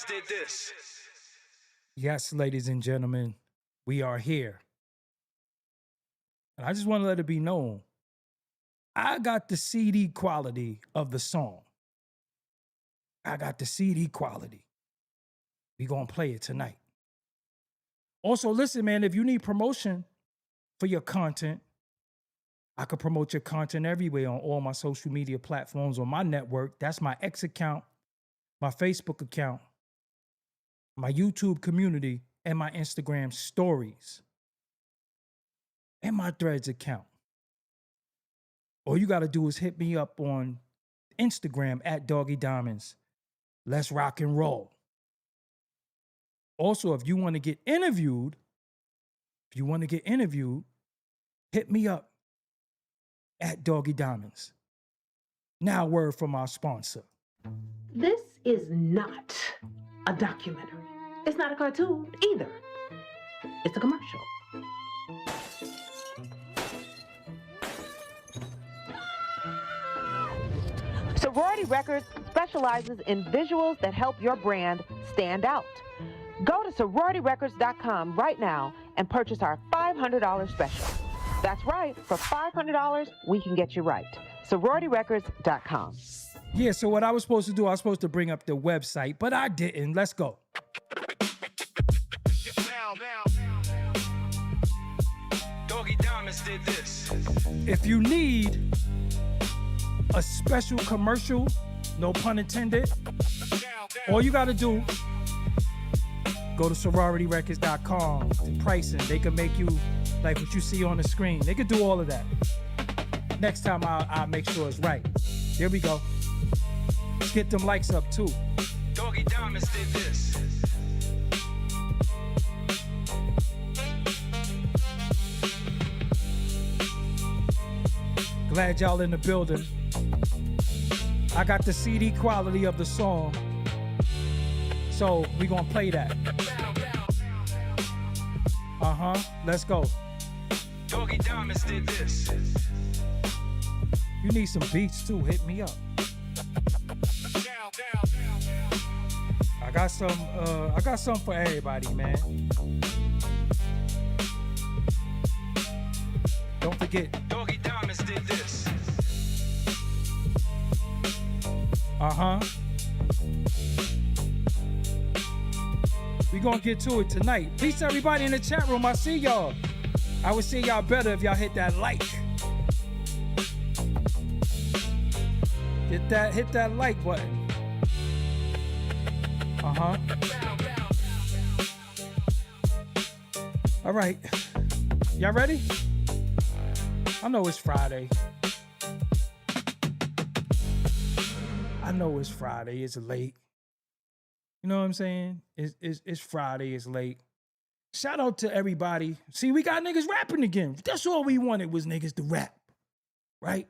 Diamonds did this. Yes, ladies and gentlemen, we are here. And I just want to let it be known, I got the CD quality of the song. I got the CD quality. We gonna play it tonight. Also, listen, man, if you need promotion for your content, I could promote your content everywhere on all my social media platforms on my network. That's my X account, my Facebook account, my YouTube community, and my Instagram stories, and my Threads account. All you got to do is hit me up on Instagram at Doggie Diamonds. Let's rock and roll. Also, if you want to get interviewed, hit me up at Doggie Diamonds. Now, word from our sponsor. This is not a documentary. It's not a cartoon either. It's a commercial. Sorority Records specializes in visuals that help your brand stand out. Go to sororityrecords.com right now and purchase our $500 special. That's right, for $500, we can get you right. sororityrecords.com. Yeah, so what I was supposed to do, I was supposed to bring up the website, but I didn't. Let's go. Doggie Diamonds did this. If you need a special commercial, no pun intended, all you got to do, go to sororityrecords.com. The pricing, they can make you like what you see on the screen. They can do all of that. Next time I'll make sure it's right. Here we go. Let's get them likes up too. Doggie Diamonds did this. Glad y'all in the building. I got the CD quality of the song, so we gonna play that. Let's go. Doggie Diamonds did this. You need some beats too, hit me up. I got some for everybody, man. Don't forget. Doggie Diamonds did this. We gonna get to it tonight. Peace everybody in the chat room. I see y'all. I would see y'all better if y'all hit that like. Hit that like button. All right. Y'all ready? I know it's Friday. It's late. You know what I'm saying? It's Friday, it's late. Shout out to everybody. See, we got niggas rapping again. That's all we wanted was niggas to rap, right?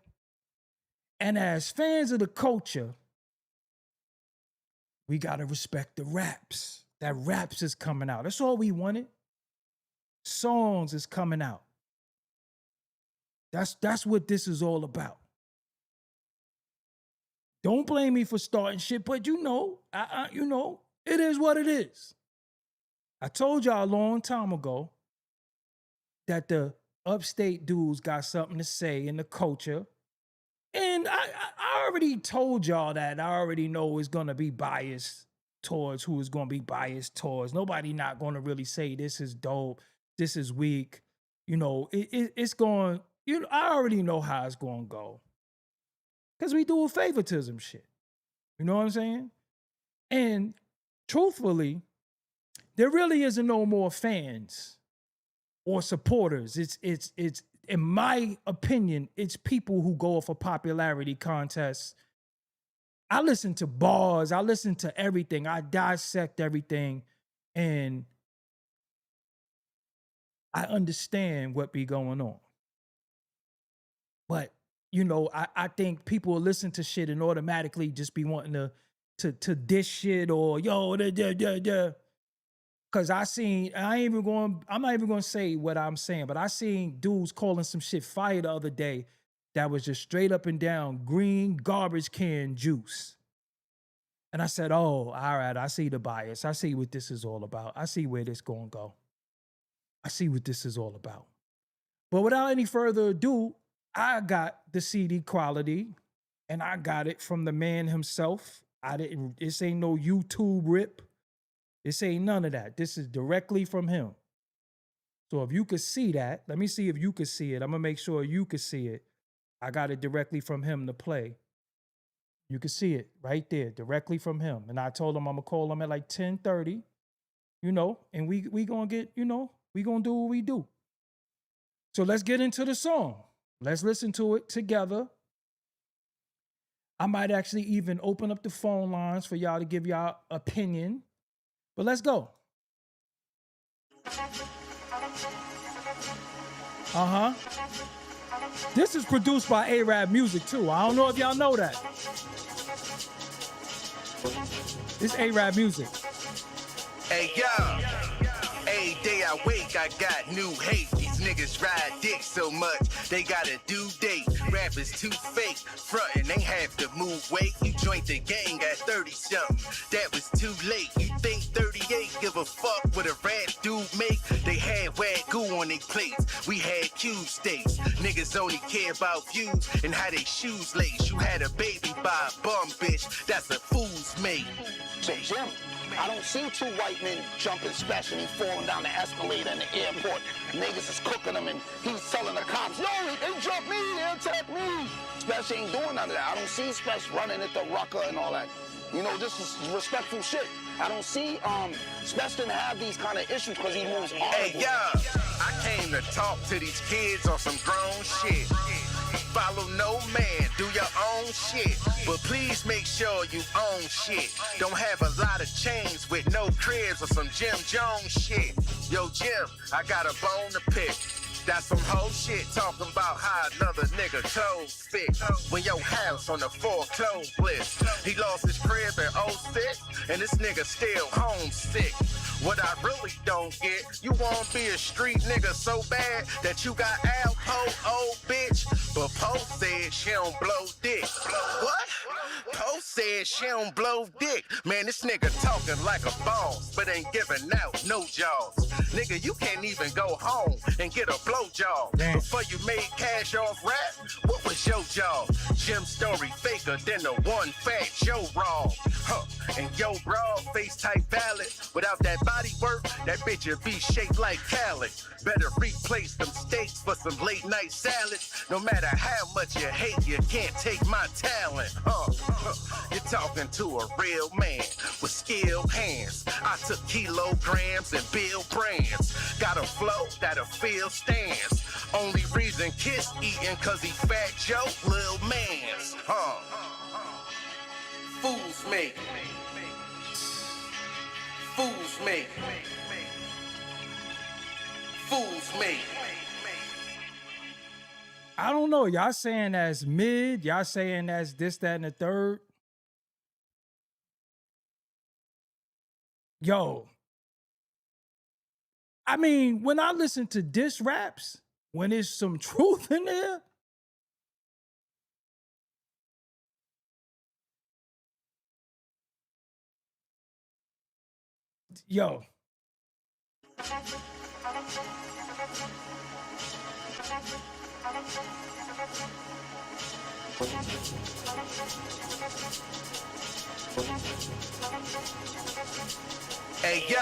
And as fans of the culture, we gotta respect the raps. That raps is coming out. That's all we wanted. Songs is coming out. That's what this is all about. Don't blame me for starting shit, but you know, it is what it is. I told y'all a long time ago that the upstate dudes got something to say in the culture. And I already told y'all that. I already know it's going to be biased towards who is going to be biased towards. Nobody not going to really say this is dope, this is weak. You know, it's going, I already know how it's going to go. Because we do a favoritism shit. You know what I'm saying? And truthfully, there really isn't no more fans or supporters. It's in my opinion, it's people who go for popularity contests. I listen to bars, I listen to everything, I dissect everything, and I understand what be going on. But I think people will listen to shit and automatically just be wanting to dish shit or yo, Cause I'm not even gonna say what I'm saying, but I seen dudes calling some shit fire the other day that was just straight up and down green garbage can juice. And I said, oh, all right, I see the bias. I see what this is all about. I see where this gonna go. I see what this is all about. But without any further ado, I got the CD quality and I got it from the man himself. This ain't no YouTube rip. This ain't none of that. This is directly from him. So if you could see that, let me see if you could see it. I'm gonna make sure you could see it. I got it directly from him to play. You can see it right there, directly from him. And I told him I'm gonna call him at like 10:30, and we gonna get, we gonna do what we do. So let's get into the song. Let's listen to it together. I might actually even open up the phone lines for y'all to give y'all opinion. But let's go. This is produced by A-Rap Music too. I don't know if y'all know that. This A-Rap Music. Hey, yo. Every day I wake, I got new hate. These niggas ride dick so much, they got a due date. Rappers too fake, frontin', they have to move weight. You joined the gang at 30-something, that was too late. You think 38 give a fuck what a rap dude make? They had wagyu on their plates, we had cube steaks. Niggas only care about views and how they shoes lace. You had a baby by a bum bitch, that's a fool's mate. Say, Jim, I don't see two white men jumping Spesh and he falling down the escalator in the airport. Niggas is cooking him and he's telling the cops, no, they jumped me, they attacked me. Spesh ain't doing none of that. I don't see Spesh running at the rucker and all that. This is respectful shit. I don't see Spesh didn't have these kind of issues because he moves honorable. Hey, yo, I came to talk to these kids on some grown shit. Follow no man, do your own shit. But please make sure you own shit. Don't have a lot of chains with no cribs or some Jim Jones shit. Yo, Jim, I got a bone to pick. That's some whole shit talking about how another nigga clothes fit. When your house on the foreclosed list. He lost his crib in 06, and this nigga still homesick. What I really don't get, you wanna be a street nigga so bad that you got Alpo, old bitch. But Post said she don't blow dick. What? Post said she don't blow dick. Man, this nigga talking like a boss, but ain't giving out no jobs. Nigga, you can't even go home and get a blowjob. Before you made cash off rap, what was your job? Jim's story faker than the one Fat Joe raw. And yo, raw face type valid. Without that body work, that bitch would be shaped like Khaled. Better replace them steaks for some late night salads. No matter how much you hate, you can't take my talent. You're talking to a real man with skilled hands. I took kilograms and build brands. Got a flow that'll fill stands. Only reason Kiss eating cause he Fat Joe, lil mans. Fools me. Fools me. Fools me. I don't know. Y'all saying that's mid. Y'all saying that's this, that, and the third. Yo. I mean, when I listen to diss raps, when there's some truth in there, yo. Hey, yo.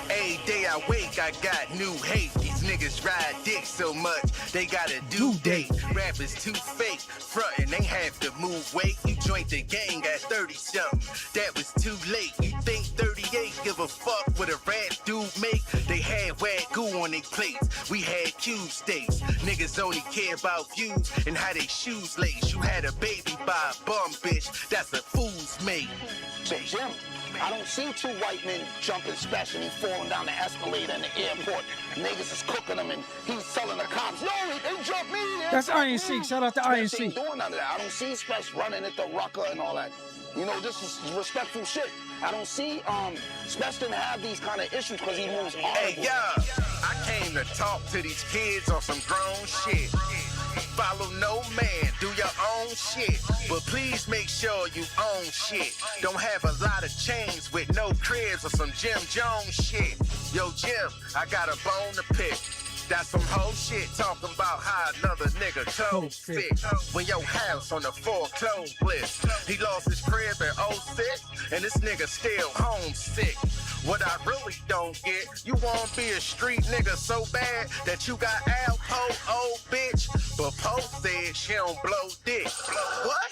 Every day I wake, I got new hate. These niggas ride dick so much, they got a due date. Rappers too fake, frontin', they have to move weight. You joined the gang at 30-something, that was too late. You think 38 give a fuck what a rap dude make? They had wagyu on their plates, we had cube steaks. Niggas only care about views and how they shoes lace. You had a baby by a bum bitch, that's a fool's mate. Say, Jim, I don't see two white men jumping Spesh and he falling down the escalator in the airport. Niggas is cooking him and he's telling the cops, no, they jumped me. That's Iron Sheik. Shout out to Iron Spesh ain't Sheik. doing none of that. I don't see Spesh running at the rucker and all that. This is respectful shit. I don't see Spesh didn't have these kind of issues because he moves honorable. Hey, yo, I came to talk to these kids on some grown shit. Follow no man, do your own shit. But please make sure you own shit. Don't have a lot of chains with no cribs or some Jim Jones shit. Yo, Jim, I got a bone to pick. That's some whole shit talking about how another nigga clothes fit. When your house on the foreclosed list. He lost his crib in '06, and this nigga still homesick. What I really don't get, you wanna be a street nigga so bad that you got Alpo, old bitch. But Poe said she don't blow dick. What?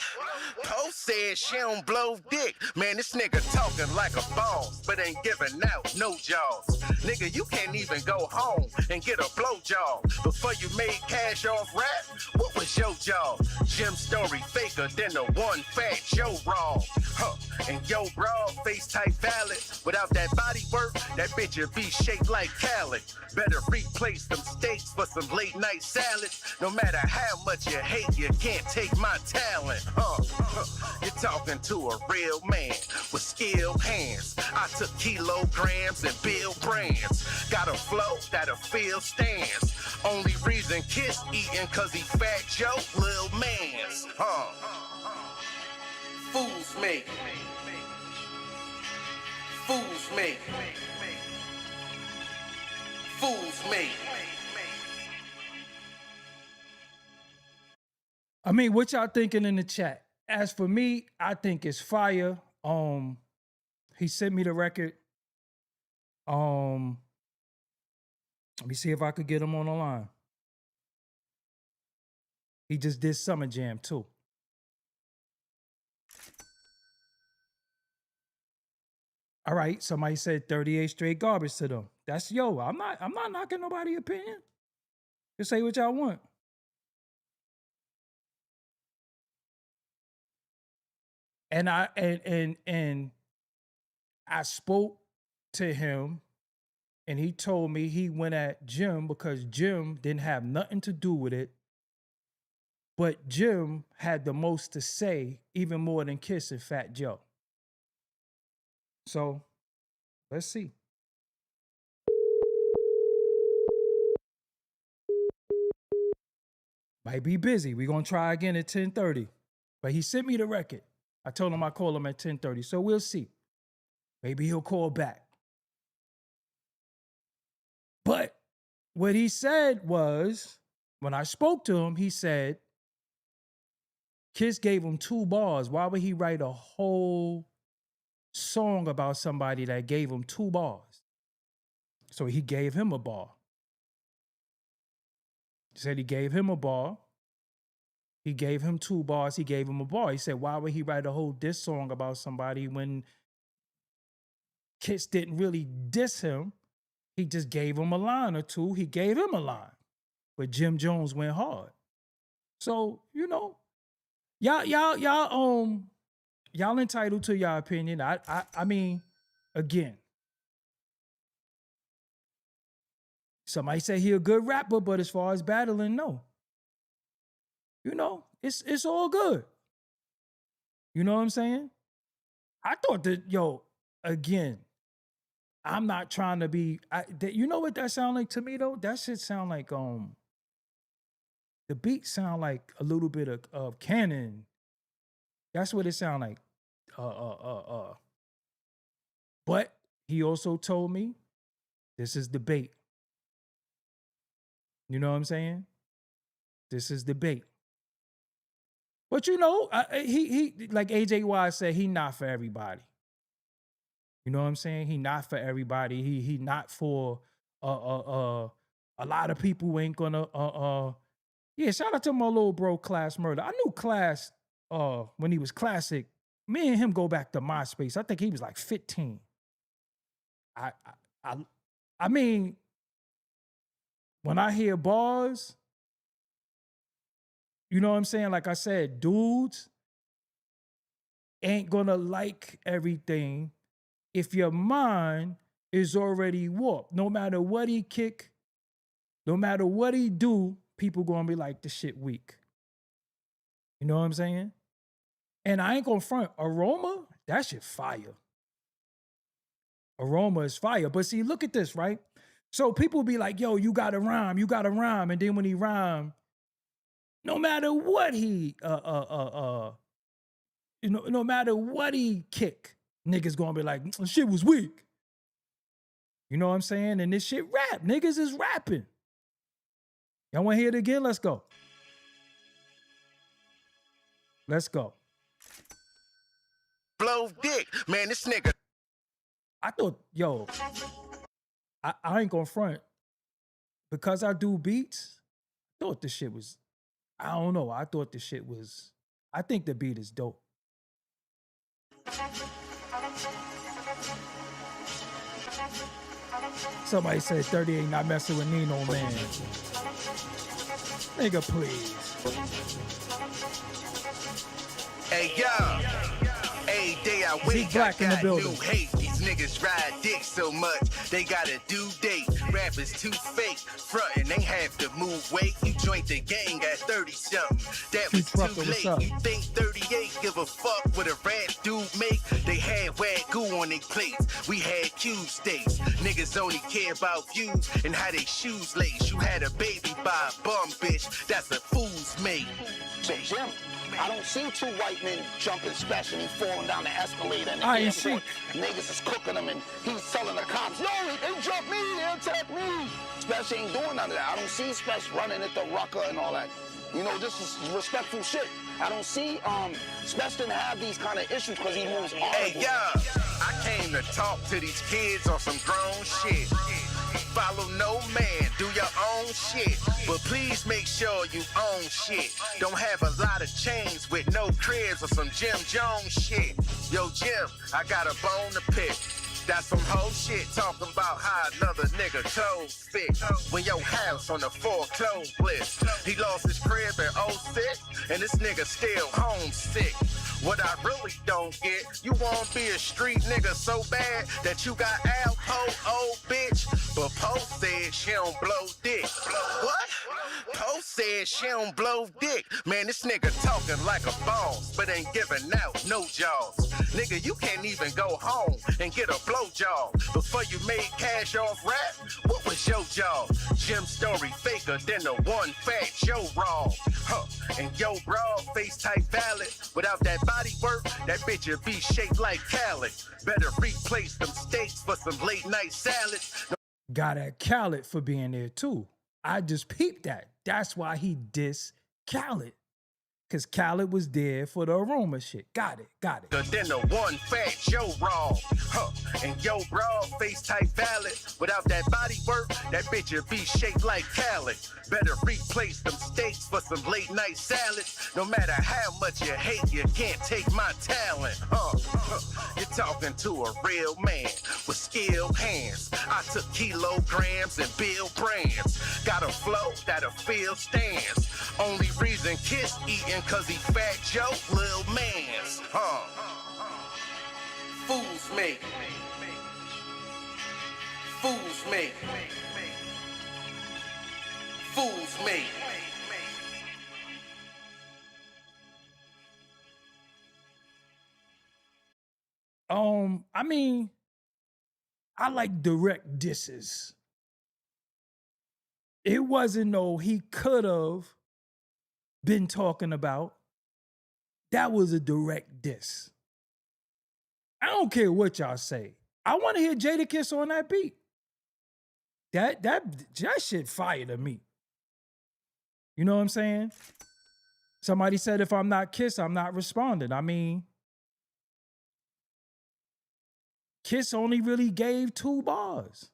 Poe said she don't blow dick. Man, this nigga talking like a boss, but ain't giving out no jobs. Nigga, you can't even go home and get a blowjob. Before you made cash off rap, what was your job? Jim's story faker than the one Fat Joe raw. Huh, and yo raw, face type valid. Without that body work, that bitch would be shaped like Khaled. Better replace them steaks for some late night salads. No matter how much you hate, you can't take my talent. You're talking to a real man with skilled hands. I took kilograms and build brands. Got a flow that'll fill stands. Only reason Kiss eating cause he Fat Joe, lil' mans. Fools me. Fools me. Fools me. I mean, what y'all thinking in the chat? As for me, I think it's fire. He sent me the record. Let me see if I could get him on the line. He just did Summer Jam too. All right, somebody said 38 straight garbage to them. That's I'm not knocking nobody's opinion. Just say what y'all want. And I spoke to him, and he told me he went at Jim because Jim didn't have nothing to do with it. But Jim had the most to say, even more than Kiss and Fat Joe. So, let's see. Might be busy. We're going to try again at 10:30. But he sent me the record. I told him I'd call him at 10:30. So we'll see. Maybe he'll call back. But what he said was, when I spoke to him, he said, Kiss gave him 2 bars. Why would he write a whole song about somebody that gave him 2 bars? So he gave him a bar. He said he gave him a bar. He gave him 2 bars. He gave him a bar. He said, why would he write a whole diss song about somebody when Kiss didn't really diss him? He just gave him a line or 2. He gave him a line. But Jim Jones went hard. So, y'all entitled to your opinion. I mean, again, somebody say he a good rapper, but as far as battling, no. It's all good. You know what I'm saying? I thought that, again, I'm not trying to be, you know what that sound like to me though? That shit sound like, the beat sound like a little bit of Canon. That's what it sound like. But he also told me this is debate. You know what I'm saying? This is debate. But he like AJY said, he not for everybody. You know what I'm saying? He not for everybody. He not for a lot of people who ain't gonna yeah, shout out to my little bro Class Murder. I knew Class when he was classic. Me and him go back to MySpace. I think he was like 15. I mean, when I hear bars, you know what I'm saying? Like I said, dudes ain't gonna like everything if your mind is already warped. No matter what he kick, no matter what he do, people gonna be like, this shit weak. You know what I'm saying? And I ain't gonna front. Aroma, that shit fire. Aroma is fire. But see, look at this, right? So people be like, yo, you gotta rhyme. And then when he rhyme, no matter what he no matter what he kick, niggas gonna be like, shit was weak. You know what I'm saying? And this shit rap. Niggas is rapping. Y'all wanna hear it again? Let's go. Let's go. Blow dick, man, this nigga. I thought, yo, I ain't gonna front. Because I do beats, I thought this shit was, I don't know. I thought this shit was, I think the beat is dope. Somebody said 30 ain't not messing with Nino, man. Nigga, please. Hey, yo. Every day I wake, Black I in the got building. new hate. These niggas ride dick so much, they got a due date. Rappers too fake, frontin', they have to move weight. You joined the gang at 30-something, that was Trucker, too what's late. up? You think 38 give a fuck what a rap dude make? They had wag goo on their plates, we had cube states. Niggas only care about views and how they shoes lace. You had a baby by a bum bitch, that's a fool's mate. So Jim, I don't see two white men jumping Spesh and he falling down the escalator in the I ain't airport. Niggas is cooking him and he's telling the cops, yo, they jumped me, they attacked me. Spesh ain't doing none of that. I don't see Spesh running at the rucker and all that. You know, this is respectful shit. I don't see Spesh didn't have these kind of issues because he moves honorable. Hey, yo, I came to talk to these kids on some grown shit. Follow no man, do your own shit. But please make sure you own shit. Don't have a lot of chains with no cribs or some Jim Jones shit. Yo, Jim, I got a bone to pick. That's some whole shit talking about how another nigga toes fit. When your house on the foreclosed list. He lost his crib in 06, and this nigga still homesick. What I really don't get, you wanna be a street nigga so bad that you got Alpo, old bitch. But Poe said she don't blow dick. What? Poe said she don't blow dick. Man, this nigga talking like a boss, but ain't giving out no jobs. Nigga, you can't even go home and get a blowjob. Before you made cash off rap, what was your job? Jim's story faker than the one Fat Joe raw. Huh, and yo raw face type valid. Without that body work, that bitch would be shaped like Khaled. Better replace them steaks for some late night salads. Got at Khaled for being there too. I just peeped that. That's why he dissed Khaled. Cause Khaled was there for the Aroma shit. Got it. Then the one Fat Joe raw. Huh, and yo raw face type valid. Without that body work, that bitch would be shaped like Khaled. Better replace them steaks for some late night salads. No matter how much you hate, you can't take my talent. You're talking to a real man with skilled hands. I took kilograms and build brands. Got a flow that'll fill stands. Only reason Kiss eating cause he Fat Joe, lil' mans. Fools me. Fools me. Fools me. I mean, I like direct disses. It wasn't no he could have been talking about. That was a direct diss. I don't care what y'all say. I want to hear Jadakiss on that beat. That shit fire to me. You know what I'm saying? Somebody said if I'm not Kiss, I'm not responding. I mean, Kiss only really gave 2 bars.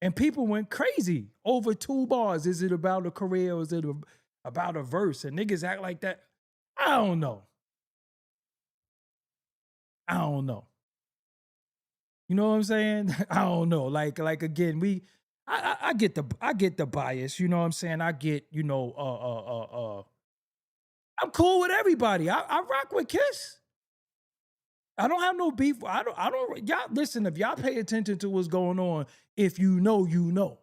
And people went crazy over 2 bars. Is it about a career or is it about a verse? And niggas act like that. I don't know. You know what I'm saying? I don't know. Like again, I get the bias, you know what I'm saying? I get, I'm cool with everybody. I rock with Kiss. I don't have no beef. Y'all listen, if y'all pay attention to what's going on, if you know, you know.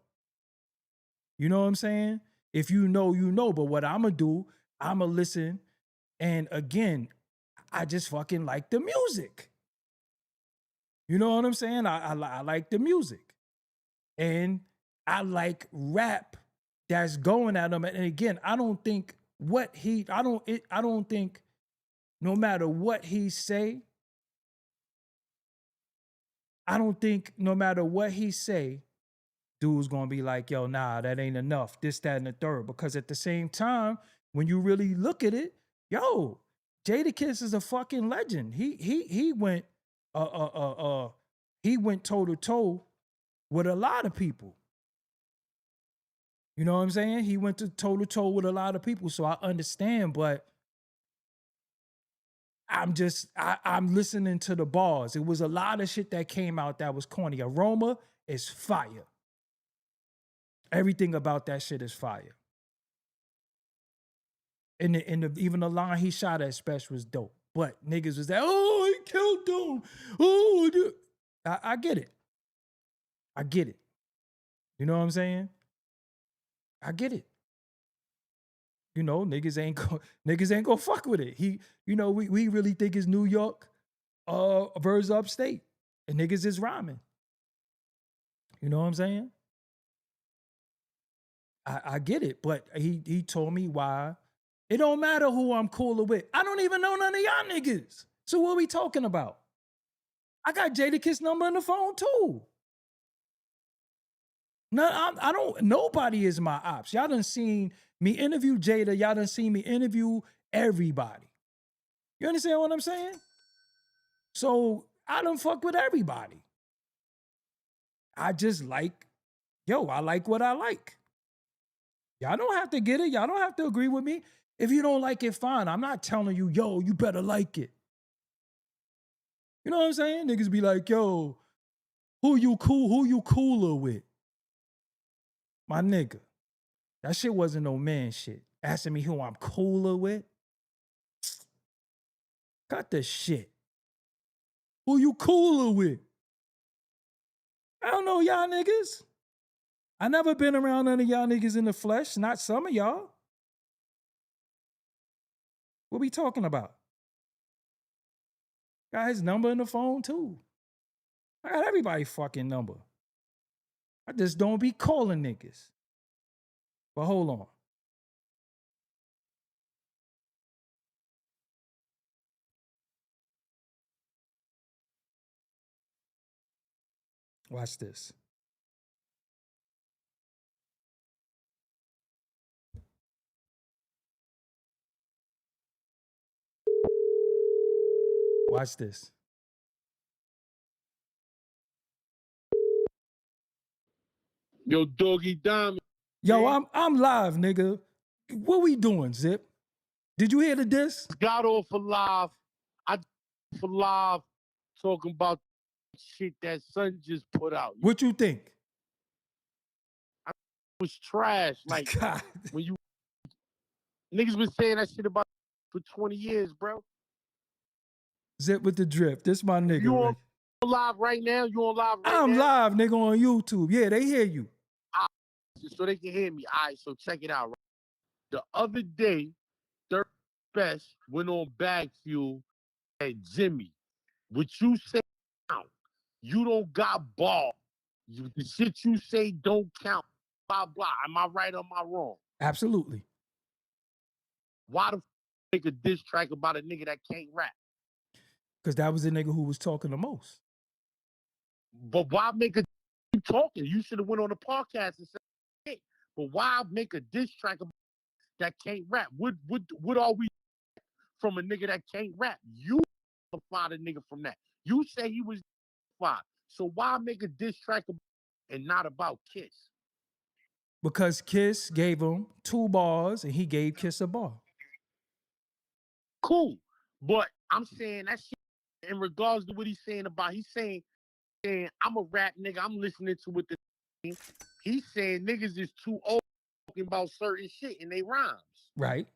You know what I'm saying? If you know, you know. But what I'm going to do, I'm going to listen. And again, I just fucking like the music. You know what I'm saying? I like the music. And I like rap that's going at him. And again, I don't think no matter what he say, dude's gonna be like, yo, nah, that ain't enough. This, that, and the third. Because at the same time, when you really look at it, yo, Jadakiss is a fucking legend. He went toe to toe with a lot of people. You know what I'm saying? He went toe to toe with a lot of people. So I understand, but I'm listening to the bars. It was a lot of shit that came out that was corny. Aroma is fire. Everything about that shit is fire. And even the line he shot at Spesh was dope. But niggas was like, oh, he killed him. Oh, dude. I get it. I get it. You know what I'm saying? I get it. You know, niggas ain't gonna fuck with it. We really think it's New York versus upstate. And niggas is rhyming. You know what I'm saying? I get it, but he told me why. It don't matter who I'm cooler with. I don't even know none of y'all niggas. So what are we talking about? I got Jadakiss number on the phone too. No, nobody is my ops. Y'all done seen me interview Jada. Y'all done seen me interview everybody. You understand what I'm saying? So I done fuck with everybody. I just like what I like. Y'all don't have to get it. Y'all don't have to agree with me. If you don't like it, fine. I'm not telling you, yo, you better like it. You know what I'm saying? Niggas be like, yo, who you cooler with? My nigga. That shit wasn't no man shit. Asking me who I'm cooler with. Cut the shit. Who you cooler with? I don't know y'all niggas. I never been around none of y'all niggas in the flesh. Not some of y'all. What we talking about? Got his number in the phone too. I got everybody's fucking number. I just don't be calling niggas. But hold on. Watch this. Watch this. Yo, Doggie Diamonds. Yo, I'm live, nigga. What we doing, Zip? Did you hear the diss? Got off for live. Talking about shit that Son just put out. What you think? It was trash. Like, God. when you niggas been saying that shit about for 20 years, bro. Zip with the drip. This my nigga. You right? on live right now? You on live right I'm now? live, nigga, on YouTube. Yeah, they hear you. So they can hear me. All right, so check it out. Right? The other day, Third Spesh went on Bag Fuel at Jimmy. What you say count. You don't got ball. The shit you say don't count. Blah, blah. Am I right or am I wrong? Absolutely. Why the f make a diss track about a nigga that can't rap? Because that was the nigga who was talking the most. But why make a you talking? You should have went on the podcast and said, hey, but why make a diss track that can't rap? What are we from a nigga that can't rap? You find a nigga from that. You say he was fine. So why make a diss track and not about Kiss? Because Kiss gave him 2 bars and he gave Kiss a bar. Cool. But I'm saying that shit in regards to what he's saying about, he's saying I'm a rap nigga, I'm listening to what he's saying niggas is too old talking about certain shit in they rhymes. Right.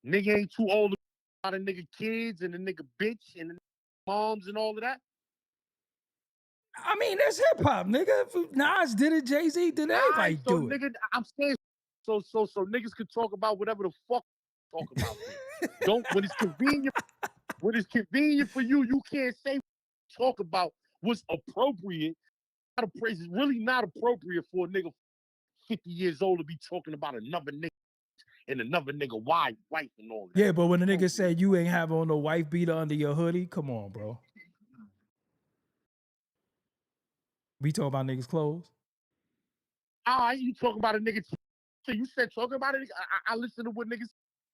Nigga ain't too old about a nigga kids and a nigga bitch and the moms and all of that. I mean, that's hip hop, nigga. If Nas did it, Jay-Z did it, everybody So do it. nigga, I'm saying so niggas could talk about whatever the fuck talk about. Don't when it's convenient for you, you can't say talk about what's appropriate. It's really not appropriate for a nigga 50 years old to be talking about another nigga and another nigga wife and all that. Yeah, but when the nigga said you ain't have on no wife beater under your hoodie, come on, bro. We talking about niggas' clothes? All right, you talking about a nigga. So you said talking about it. I listen to what niggas.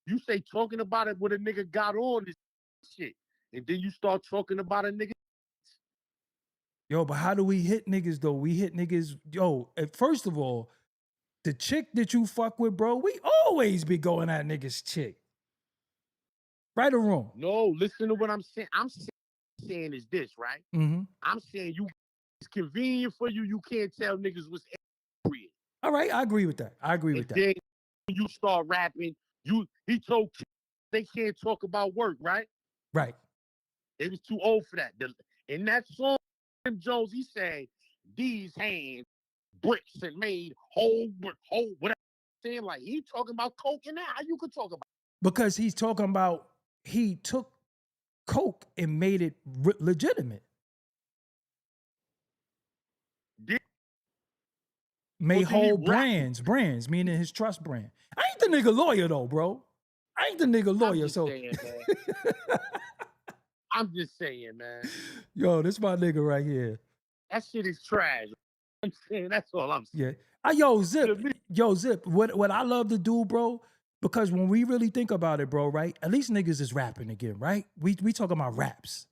You say talking about it what a nigga got on this shit, and then you start talking about a nigga. Yo, but how do we hit niggas though? We hit niggas. Yo, first of all, the chick that you fuck with, bro, we always be going at niggas' chick. Right or wrong? No, listen to what I'm saying. I'm saying is this, right? Mm-hmm. I'm saying it's convenient for you. You can't tell niggas what's appropriate. All right, I agree with that. I agree with that. Then when you start rapping, he told kids they can't talk about work, right? Right. They was too old for that. In that song, Jim Jones, he said, these hands, bricks and made whole, whatever. Saying like he talking about coke and that. How you could talk about? Because he's talking about he took coke and made it legitimate. Made whole brands, meaning his trust brand. I ain't the nigga lawyer though, bro. I ain't the nigga lawyer, so. Saying, I'm just saying, man. Yo, this my nigga right here. That shit is trash. I'm saying that's all I'm saying. Yeah. Yo, Zip. What I love to do, bro, because when we really think about it, bro, right? At least niggas is rapping again, right? We talking about raps.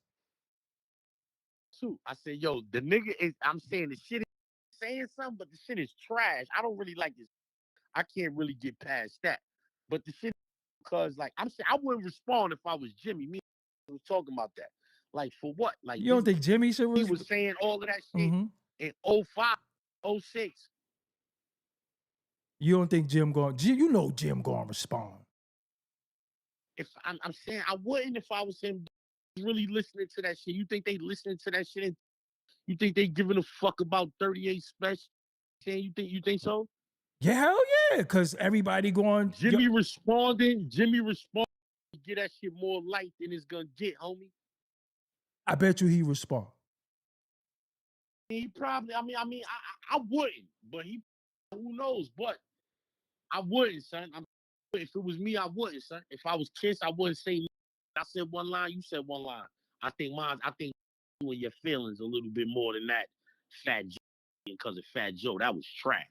Too. I said, yo, the nigga is. I'm saying the shit is saying something, but the shit is trash. I don't really like this. I can't really get past that. But the shit, because like I'm saying, I wouldn't respond if I was Jimmy. Me was talking about that. Like for what? Like you don't think Jimmy should? He was saying all of that shit in 05, 06. You don't think Jim going? You know Jim going to respond. If I'm saying I wouldn't if I was him. Really listening to that shit. You think they listening to that shit? You think they giving a fuck about 38 Spesh? You think so? Yeah, hell yeah. Because everybody going. Jimmy responding. Get that shit more light than it's gonna get, homie. I bet you he respond. He probably. I wouldn't, but who knows? But I wouldn't, son. If it was me, I wouldn't, son. If I was Kiss, I wouldn't say. I said one line, you said one line. I think you and your feelings a little bit more than that. Fat Joe, because of Fat Joe, that was trash.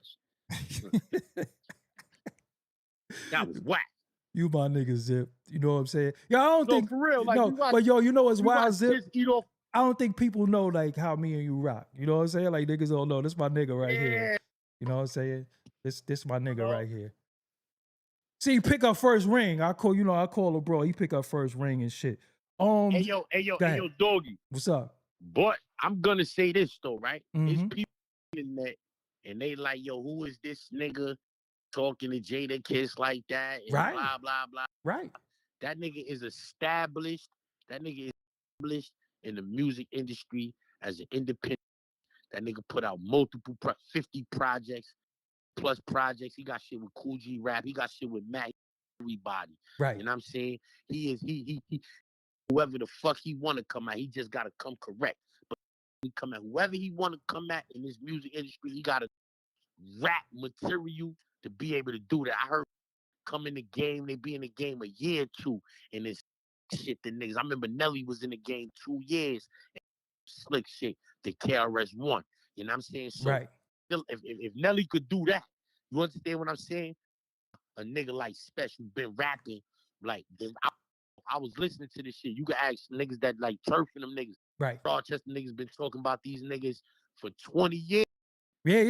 That was whack. You my nigga, Zip. You know what I'm saying? Yo, I don't think for real. Like, but yo, you know what's wild, Zip? I don't think people know like how me and you rock. You know what I'm saying? Like niggas don't know. This my nigga right here. You know what I'm saying? This my nigga right here. See, he pick up first ring. I call a bro. He pick up first ring and shit. Hey yo, Doggie. What's up? But I'm gonna say this though, right? Mm-hmm. It's people in that, and they like, yo, who is this nigga talking to Jadakiss like that? And right. Blah blah blah. Right. That nigga is established. That nigga is established in the music industry as an independent. That nigga put out multiple 50 projects. Plus projects. He got shit with Cool G Rap. He got shit with Mac. Everybody. Right. You know what I'm saying? He whoever the fuck he want to come at, he just got to come correct. But he come at whoever he want to come at in this music industry, he got to rap material to be able to do that. I heard come in the game, they be in the game a year or two, and this shit the niggas. I remember Nelly was in the game 2 years. Slick shit. The KRS-One. You know what I'm saying? So, right. If Nelly could do that, you understand what I'm saying? A nigga like Spesh who's been rapping, like I was listening to this shit. You can ask niggas that like turfing them niggas. Right. Rochester niggas been talking about these niggas for 20 years. Yeah.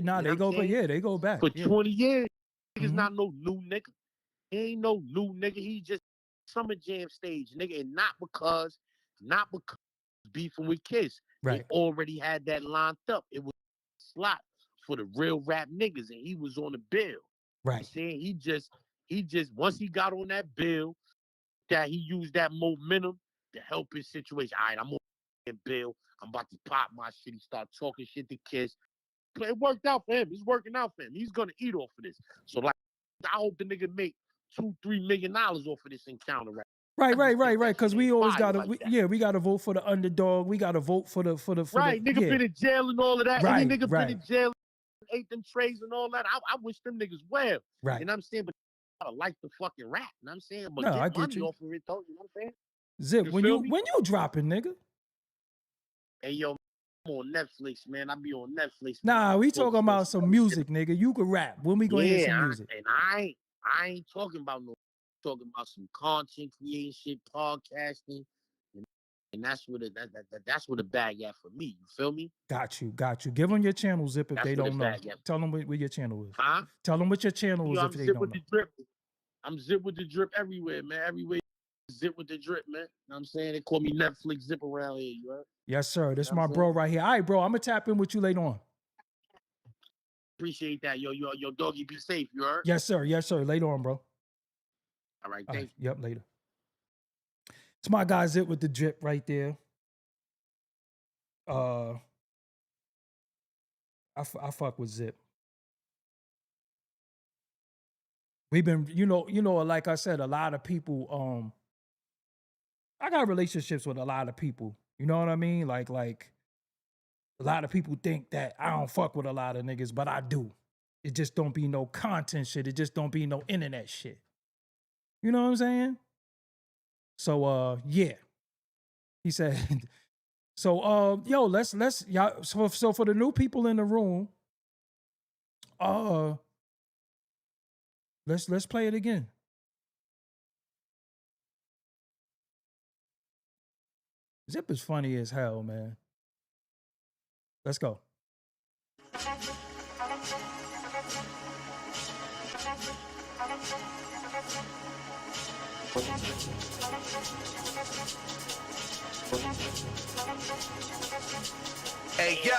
Nah, you know they go back. For 20 years. Niggas not no new nigga. He ain't no new nigga. He just summer jam stage, nigga. And not because beefing with Kiss. Right. They already had that lined up. It was slot for the real rap niggas, and he was on the bill. Right. I'm saying he just once he got on that bill, that he used that momentum to help his situation. All right, I'm on that bill. I'm about to pop my shit. He start talking shit to Kiss. It worked out for him. It's working out for him. He's gonna eat off of this. So like, I hope the nigga make $2-3 million off of this encounter. Right. Because we always gotta, we gotta vote for the underdog. We gotta vote for the right. Nigga been in jail and all of that. Right. Any nigga been in jail ate them trays and all that. I wish them niggas well. Right. You know what I'm saying? But I like the fucking rap. You know what I'm saying? But No, I get get money you. off of it, though. You know what I'm saying? Zip, You when feel you me? when you dropping, nigga? Hey, yo, I'm on Netflix, man. I be on Netflix. Nah, we Talk talking about some about music, nigga. You can rap. When we gonna hear some music? I ain't talking about no. Talking about some content creation, podcasting, and that's what that's what the bag at for me. You feel me? Got you. Give them your channel, Zip, if That's they what don't the know. bag at. Tell them what your channel is. Huh? Tell them what your channel is Yo, if I'm they Zip don't with know. the drip. I'm Zip with the drip everywhere, man. Everywhere. Zip with the drip, man. You know what I'm saying? They call me Netflix Zip around here, you heard? Yes, sir. This You know my what I'm bro saying? right here. All right, bro. I'm gonna tap in with you later on. Appreciate that. Yo, doggy, be safe, you heard? Yes, sir. Later on, bro. All right, All thank right. Yep, later. It's my guy Zip with the drip right there. I fuck with Zip. We've been, like I said, a lot of people, I got relationships with a lot of people. You know what I mean? Like a lot of people think that I don't fuck with a lot of niggas, but I do. It just don't be no content shit. It just don't be no internet shit. You know what I'm saying? So yeah. He said, so yo, let's y'all so for the new people in the room, let's play it again. Zip is funny as hell, man. Let's go. Hey yo,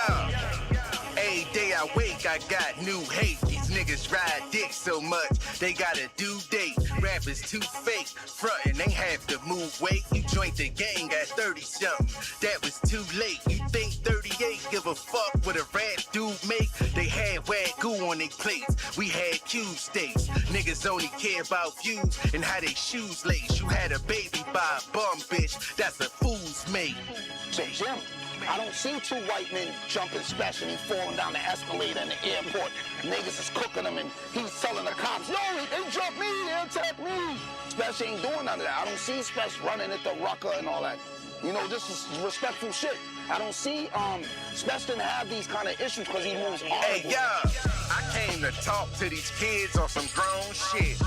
every day I wake, I got new hate. These niggas ride dick so much, they got a due date. Rap is too fake, frontin' ain't have to move weight. You joined the gang at 30-something, that was too late. You think 38 give a fuck what a rap dude make? They had wagyu on their plates, we had cube steaks. Niggas only care about views and how they shoes lace. You had a baby by a bum bitch, that's a fool's mate. So Jim, I don't see two white men jumping Spesh and he falling down the escalator in the airport. Niggas is cooking him and he's telling the cops, yo, they jumped me, they attacked me. Spesh ain't doing none of that. I don't see Spesh running at the rucker and all that. You know, this is respectful shit. I don't see Spesh didn't have these kind of issues because he moves honorable. Hey, yo, I came to talk to these kids on some grown shit.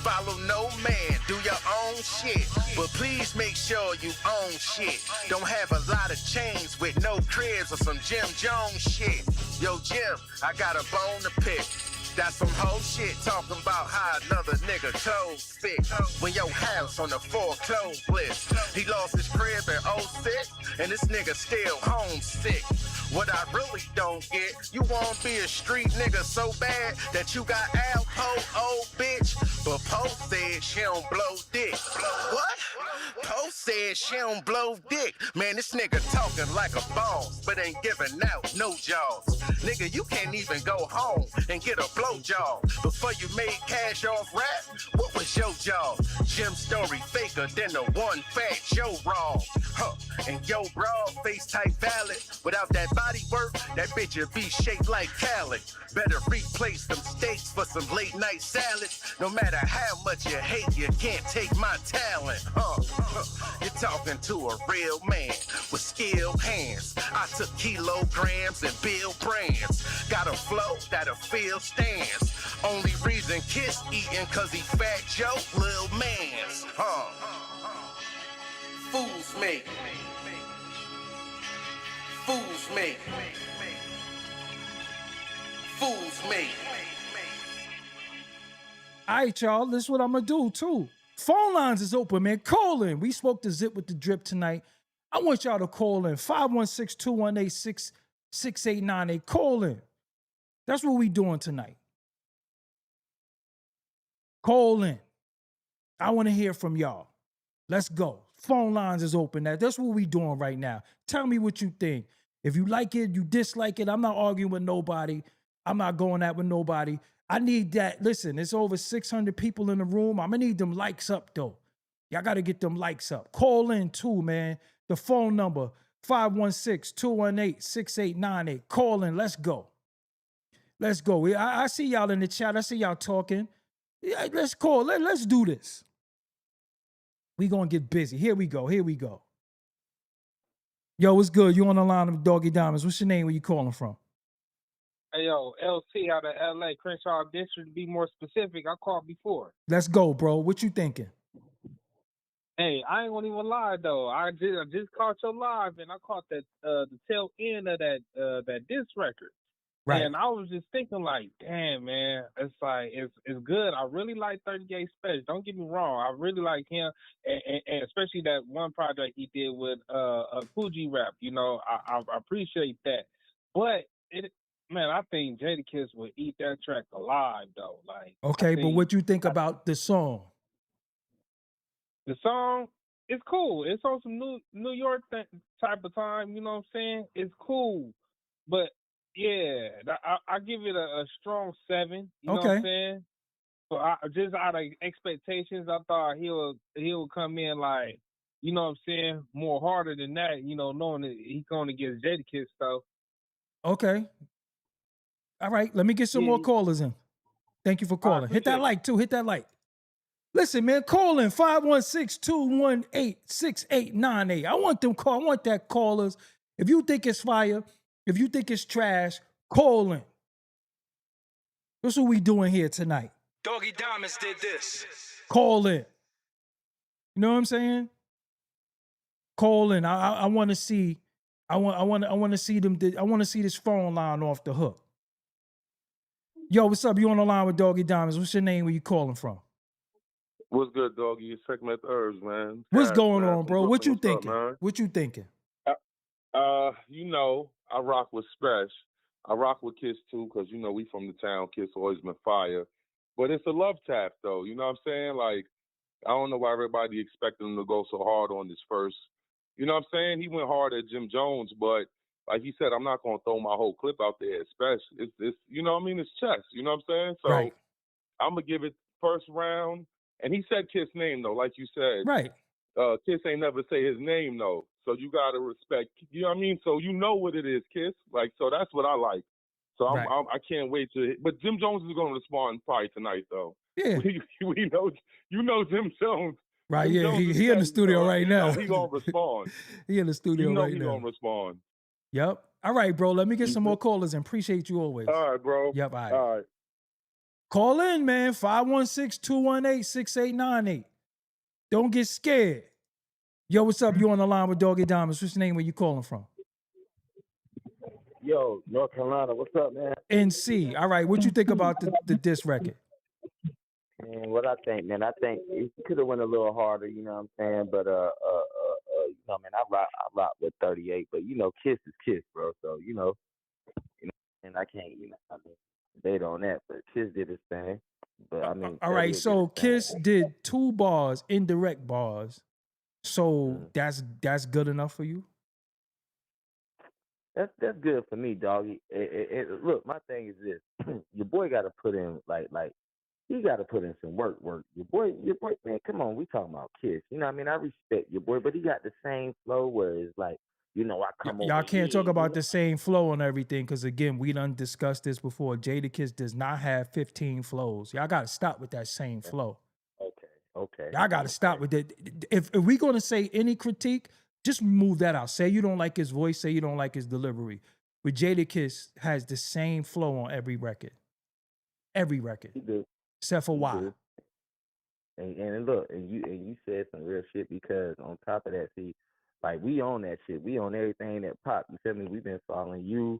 Follow no man, do your own shit. But please make sure you own shit. Don't have a lot of chains with no cribs or some Jim Jones shit. Yo, Jim, I got a bone to pick. That's some whole shit talking about how another nigga clothes fit. When your house on the foreclosed list. He lost his crib in 06, and this nigga still homesick. What I really don't get, you wanna be a street nigga so bad that you got Alpo, old bitch. But Post said she don't blow dick. What? Post said she don't blow dick. Man, this nigga talking like a boss, but ain't giving out no jaws. Nigga, you can't even go home and get a blowjob. Before you made cash off rap, what was your job? Jim story faker than the one Fat Joe raw. And yo, broad face type valid. Without that body work, that bitch would be shaped like Khaled. Better replace them steaks for some late night salads. No matter how much you hate, you can't take my talent. You're talking to a real man with skilled hands. I took kilograms and build brands. Got a flow that'll fill stands. Only reason Kiss eating cause he Fat Joe, lil' mans. Fools me. Fools me. Fools me. All right, y'all. This is what I'm gonna do too. Phone lines is open, man. Call in. We spoke to Zip with the drip tonight. I want y'all to call in. 516-218-6698. Call in. That's what we doing tonight. Call in. I want to hear from y'all. Let's go. Phone lines is open. That's what we doing right now. Tell me what you think. If you like it, you dislike it. I'm not arguing with nobody. I'm not going at with nobody. I need that. Listen, it's over 600 people in the room. I'm going to need them likes up, though. Y'all got to get them likes up. Call in, too, man. The phone number, 516-218-6898. Call in. Let's go. Let's go. I see y'all in the chat. I see y'all talking. Yeah, let's call. Let's do this. We gonna get busy. Here we go. Here we go. Yo, what's good? You on the line of Doggie Diamonds. What's your name? Where you calling from? Hey, yo, LT out of LA, Crenshaw District, to be more specific, I called before. Let's go, bro. What you thinking? Hey, I ain't gonna even lie though. I just caught your live and I caught that the tail end of that diss record. Right. And I was just thinking like, damn man, it's like it's good. I really like 38 Spesh. Don't get me wrong. I really like him and especially that one project he did with Fuji Rap, you know, I appreciate that. But man, I think Jadakiss would eat that track alive though. Like Okay, but what you think about the song? The song, it's cool. It's on some New York type of time. You know what I'm saying? It's cool, but yeah, I give it a strong 7. You know what I'm saying? So just out of expectations, I thought he'll come in like, you know what I'm saying, more harder than that. You know, knowing that he's going against Jadakiss stuff. Okay. All right. Let me get some more callers in. Thank you for calling. Hit that like too. Hit that like. Listen, man, call in 516-218-6898. I want them call. I want that callers. If you think it's fire, if you think it's trash, call in. That's what we doing here tonight. Doggie Diamonds did this. Call in. You know what I'm saying? Call in. I want to see. I want to see them. I want to see this phone line off the hook. Yo, what's up? You on the line with Doggie Diamonds? What's your name? Where you calling from? What's good, Doggie? It's Checkmate Herbs, man. What's going on, bro? What you thinking? Up, what you thinking? You know, I rock with Spesh. I rock with Kiss too, because you know we from the town. Kiss always been fire, but it's a love tap though. You know what I'm saying? Like, I don't know why everybody expected him to go so hard on this first. You know what I'm saying? He went hard at Jim Jones, but like he said, I'm not gonna throw my whole clip out there at Spesh. It's you know what I mean? It's chess. You know what I'm saying? So right. I'm gonna give it first round. And he said Kiss' name though, like you said. Right. Kiss ain't never say his name though, so you gotta respect. You know what I mean? So you know what it is, Kiss. Like, so that's what I like. So I can't wait to. But Jim Jones is gonna respond probably tonight though. Yeah. We know. You know Jim Jones. Right. Jim yeah. Jones He in the studio right now. He gonna respond. He in the studio right now. He gonna respond. Yep. All right, bro. Let me get some more callers and appreciate you always. All right, bro. Yep. All right. All right. Call in, man. 516-218-6898. Don't get scared. Yo, what's up? You on the line with Doggie Diamonds. What's your name? Where you calling from? Yo, North Carolina. What's up, man? NC. All right. What you think about the diss record? Man, what I think, man, I think it could have went a little harder, you know what I'm saying? But you know, man, I rock with 38, but you know, Kiss is Kiss, bro. So you know, and I can't, you know, I mean, debate on that. But Kiss did his thing. But I mean, all right. So Kiss did 2 bars, indirect bars. So that's good enough for you? That's good for me, doggy. Look, my thing is this: your boy got to put in like he got to put in some work. Your boy, man, come on, we talking about Kiss. You know what I mean? I respect your boy, but he got the same flow where it's like, you know, I come over. Y'all can't talk about the same flow and everything because, again, we done discussed this before. Jadakiss does not have 15 flows. Y'all got to stop with that same flow. Okay. Y'all got to stop with that. If we're going to say any critique, just move that out. Say you don't like his voice. Say you don't like his delivery. But Jadakiss has the same flow on every record. Every record. He do. Except for why. And look, and you said some real shit because on top of that, see, like we own that shit. We own everything that pop. You feel me? We've been following you,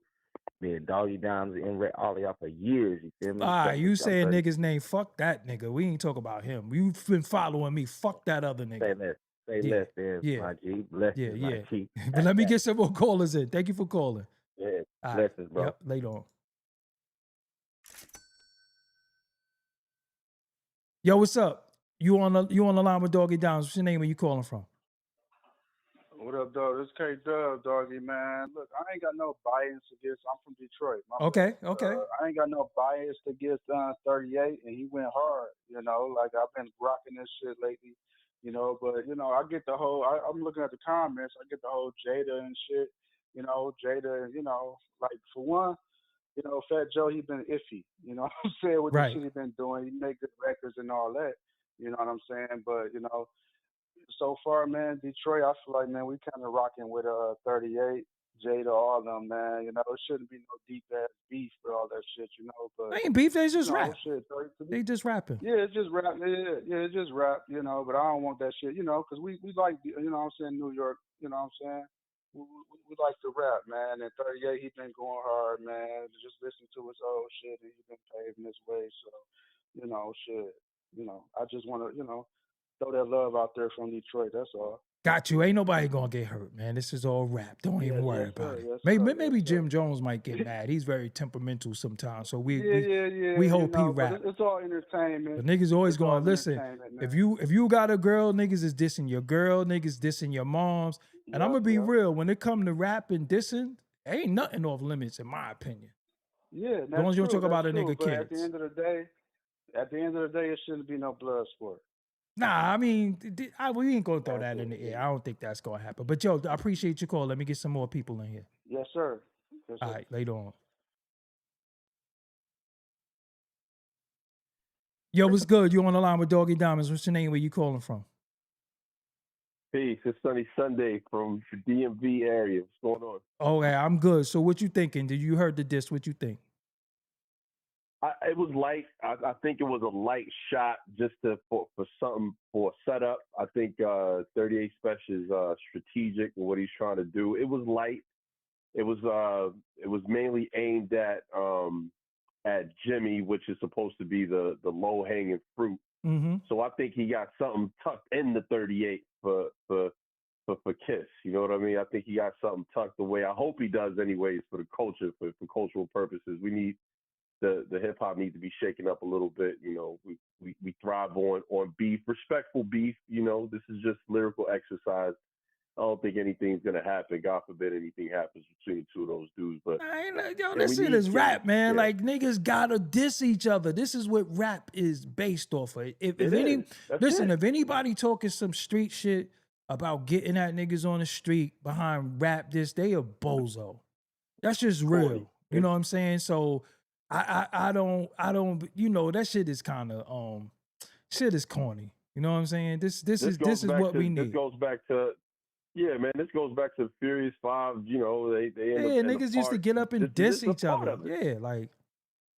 being Doggie Diamonds, and all of y'all for years. You feel me? You saying nigga's name? Fuck that nigga. We ain't talk about him. You've been following me. Fuck that other nigga. Say less, man. My G. Bless you, my G. But let me get some more callers in. Thank you for calling. Yeah. Blessings, bro. Yep. Later on. Yo, what's up? You on the line with Doggie Diamonds. What's your name? Where you calling from? What up, dog? This K-Dub, Doggie, man. Look, I ain't got no bias against. I'm from Detroit. Okay. I ain't got no bias against 38, and he went hard. You know, like I've been rocking this shit lately. You know, but you know, I get the whole. I'm looking at the comments. I get the whole Jada and shit. You know, Jada. You know, like for one, You know, Fat Joe, he been iffy. You know what I'm saying? With the Right. shit he been doing, he make good records and all that. You know what I'm saying? But you know, so far, man, Detroit, I feel like, man, we kind of rocking with 38, Jada, all of them, man. You know, it shouldn't be no deep ass beef for all that shit, you know. But They ain't beef, they just you know, rap. shit, They just rapping. yeah, it's just rap. Yeah, it's just rap, you know. But I don't want that shit, you know, because we like, you know what I'm saying, New York, you know what I'm saying. We like to rap, man. And 38, he been going hard, man. Just listen to his old shit, and he been paving his way. So, you know, shit, you know, I just want to, you know, throw that love out there from Detroit. That's all. Got you. Ain't nobody gonna get hurt, man. This is all rap. Don't even worry about it. Yes, Maybe Jim Jones might get mad. He's very temperamental sometimes. So we hope you know, he rap. It's all entertainment. But niggas always It's all going, listen, entertainment, man. if you got a girl, niggas is dissing your girl, niggas dissing your moms. And I'm gonna be real, when it come to rap and dissing, ain't nothing off limits in my opinion. Yeah, as long as you don't talk about a nigga but kids. at the end of the day, it shouldn't be no blood sport. Nah, I mean, we ain't gonna throw that in the air. I don't think that's gonna happen. But yo, I appreciate your call. Let me get some more people in here. Yes, sir. Yes, sir. All right, later on. Yo, what's good? You on the line with Doggie Diamonds. What's your name? Where you calling from? Peace. It's Sunny Sunday from the DMV area. What's going on? Okay, I'm good. So what you thinking? Did you heard the diss? What you think? It was light. I think it was a light shot just for something for a setup. I think 38 Spesh is strategic in what he's trying to do. It was light. It was mainly aimed at Jimmy, which is supposed to be the low hanging fruit. Mm-hmm. So I think he got something tucked in the 38 for Kiss. You know what I mean? I think he got something tucked away. I hope he does anyways for the culture, for cultural purposes. We need the hip hop needs to be shaken up a little bit. You know, we thrive on beef, respectful beef. You know, this is just lyrical exercise. I don't think anything's gonna happen. God forbid anything happens between the two of those dudes. But yo, this shit is rap, man. Yeah. Like niggas gotta diss each other. This is what rap is based off of. If anybody talking some street shit about getting at niggas on the street behind rap this, they a bozo. That's just real. You know what I'm saying? So I don't, you know, that shit is kind of shit is corny. You know what I'm saying? This is what we need. This goes back to this goes back to Furious 5. You know, they niggas used to get up and diss each other. Yeah, like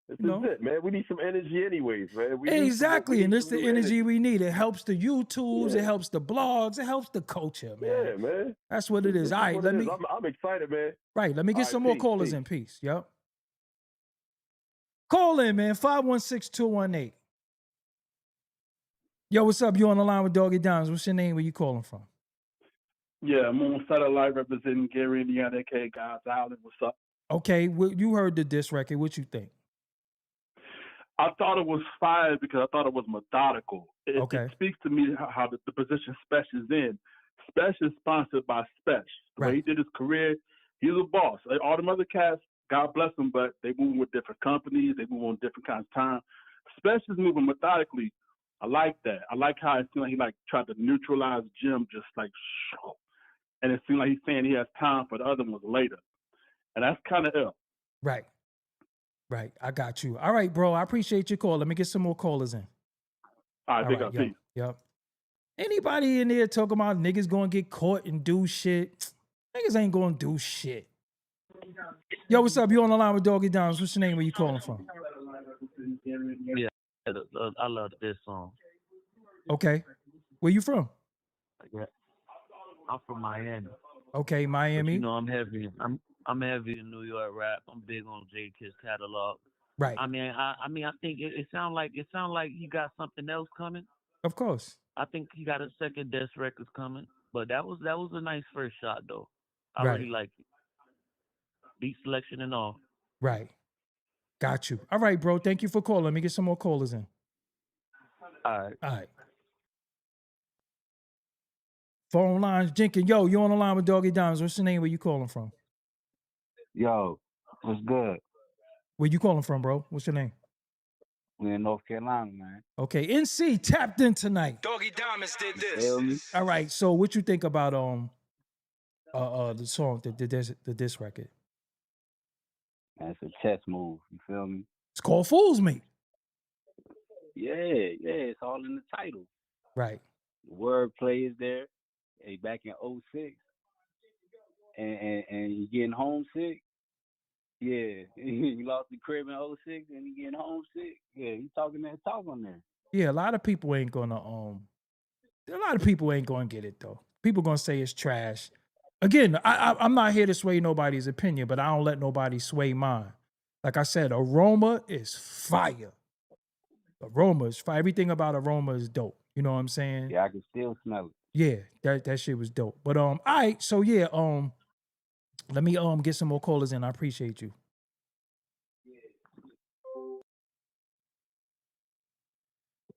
this is it, man. We need some energy anyways, man. Exactly, and this is the energy we need. It helps the YouTubes, it helps the blogs, it helps the culture, man. Yeah, man. That's what it is. All right, I'm excited, man. Right, let me get some more callers in. Peace. Yep. Call in, man. 516-218. Yo, what's up? You on the line with Doggie Diamonds. What's your name? Where you calling from? Yeah, I'm on satellite representing Gary, Indiana, aka God's Island. What's up? Okay, well, you heard the diss record. What you think? I thought it was fire because I thought it was methodical. It speaks to me how the position Spesh is in. Spesh is sponsored by Spesh. The way he did his career, he's a boss. Like, all them other cats, God bless them, but they move with different companies. They move on different kinds of time. Spesh is moving methodically. I like that. I like how it seemed like he tried to neutralize Jim, just like, and it seemed like he's saying he has time for the other ones later. And that's kind of ill. Right. I got you. All right, bro. I appreciate your call. Let me get some more callers in. All right, big up. Yep. Anybody in there talking about niggas going to get caught and do shit? Niggas ain't going to do shit. Yo, what's up? You on the line with Doggie Diamonds. What's your name? Where you calling from? Yeah, I love this song. Okay. Where you from? Yeah, I'm from Miami. Okay, Miami. But you know, I'm heavy. I'm heavy in New York rap. I'm big on Jadakiss catalog. Right. I think it sound like he got something else coming. Of course. I think he got a second death records coming. But that was a nice first shot though. I really like it. Beat selection and all. Right. Got you. All right, bro. Thank you for calling. Let me get some more callers in. All right. Phone lines, Jenkins. Yo, you on the line with Doggie Diamonds. What's your name? Where you calling from? Yo, what's good? Where you calling from, bro? What's your name? We in North Carolina, man. Okay, NC tapped in tonight. Doggie Diamonds did this. All right, so what you think about the song, the diss record? That's a chess move. You feel me? It's called Fool's Me. Yeah, it's all in the title. Right. The wordplay is there. Hey, back in 06, and you getting homesick. Yeah, you lost the crib in 06, and you getting homesick. Yeah, you talking that talk on there. Yeah, a lot of people ain't gonna get it though. People gonna say it's trash. Again, I'm not here to sway nobody's opinion, but I don't let nobody sway mine. Like I said, Aroma is fire. Aroma is fire. Everything about Aroma is dope. You know what I'm saying? Yeah, I can still smell it. Yeah, that shit was dope. But all right, so yeah, let me get some more callers in. I appreciate you.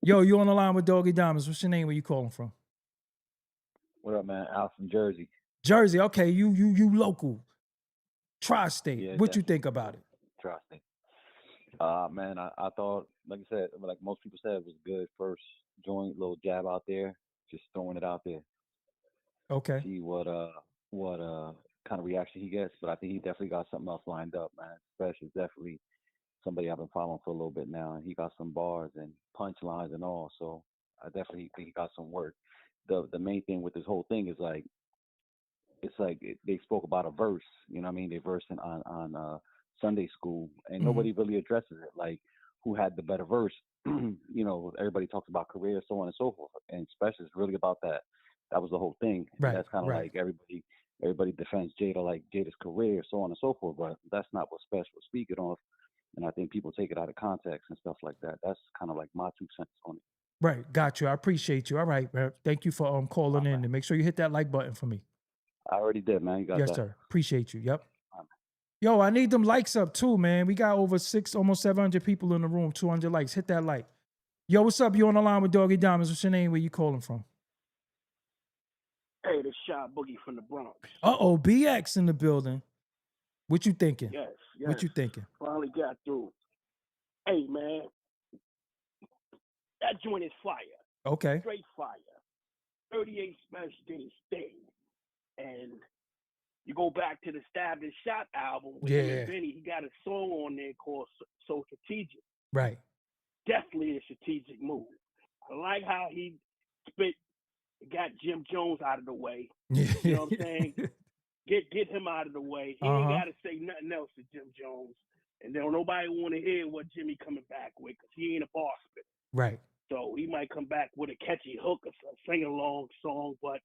Yo, you on the line with Doggie Diamonds. What's your name? Where you calling from? What up, man? Out from Jersey. Jersey. Okay, you local. Tri-state. Yeah, what you think about it? Tri-state. Man, I thought, like I said, like most people said, it was good first joint, little jab out there, just throwing it out there. Okay. See what kind of reaction he gets, but I think he definitely got something else lined up, man. Spesh is definitely somebody I've been following for a little bit now, and he got some bars and punchlines and all, so I definitely think he got some work. The main thing with this whole thing is like, it's like they spoke about a verse, you know what I mean? They versing on Sunday school, and nobody really addresses it, like who had the better verse. You know, everybody talks about career, so on and so forth, and Spesh is really about that. That was the whole thing. Right. That's kind of like everybody defends Jada, like Jada's career, so on and so forth, but that's not what Spesh was speaking of. And I think people take it out of context and stuff like that. That's kind of like my 2 cents on it. Right, got you. I appreciate you. All right, man. Thank you for calling in, and make sure you hit that like button for me. I already did, man. You got yes, that. sir. Appreciate you. Yep. Yo, I need them likes up too, man. We got over almost 700 people in the room. 200 likes. Hit that like. Yo, what's up? You on the line with Doggie Diamonds? What's your name? Where you calling from? Hey, this Shot Boogie from the Bronx. BX in the building. What you thinking? Yes. What you thinking? Finally got through. Hey, man, that joint is fire. Okay. Straight fire. 38 Spesh did his thing. And you go back to the Stabbed and Shot album with him and Benny, he got a song on there called So Strategic. Right. Definitely a strategic move. I like how he got Jim Jones out of the way. You know what I'm saying? Get him out of the way. He ain't got to say nothing else to Jim Jones. And then nobody want to hear what Jimmy coming back with, because he ain't a boss spit. Right. So he might come back with a catchy hook or some sing-along song, but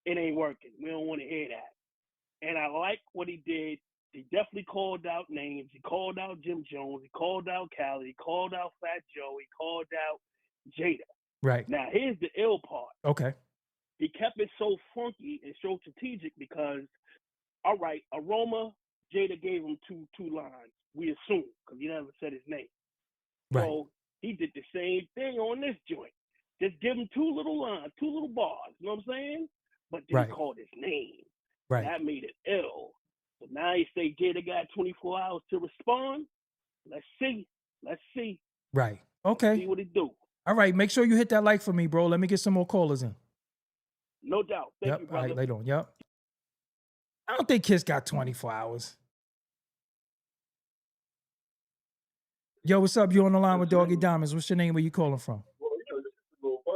it ain't working. We don't want to hear that. And I like what he did. He definitely called out names. He called out Jim Jones. He called out Cali. He called out Fat Joe. He called out Jada. Right. Now, here's the ill part. Okay. He kept it so funky and so strategic because, all right, Aroma, Jada gave him two lines. We assume, because he never said his name. Right. So he did the same thing on this joint. Just give him 2 little lines, 2 little bars. You know what I'm saying? But then he called his name. Right. That made it ill. So now he say Jada got 24 hours to respond. Let's see. Right. Okay. See what he do. All right. Make sure you hit that like for me, bro. Let me get some more callers in. No doubt. Thank you, brother. All right, later on. Yep. I don't think Kiss got 24 hours. Yo, what's up? You on the line with Doggie Diamonds. What's your name? Where you calling from?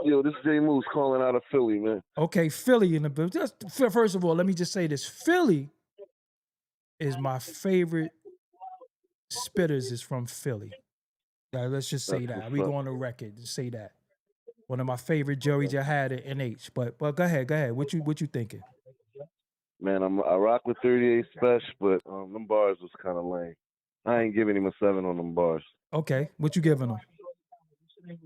Yo, this is Jay Moose calling out of Philly, man. Okay, Philly in the building. First of all, let me just say this. Philly is my favorite spitters is from Philly. Let's just say that. We go on the record and say that. One of my favorite Joey had at NH. But go ahead. What you thinking? Man, I rock with 38 Spesh, but them bars was kind of lame. I ain't giving him a 7 on them bars. Okay, what you giving him?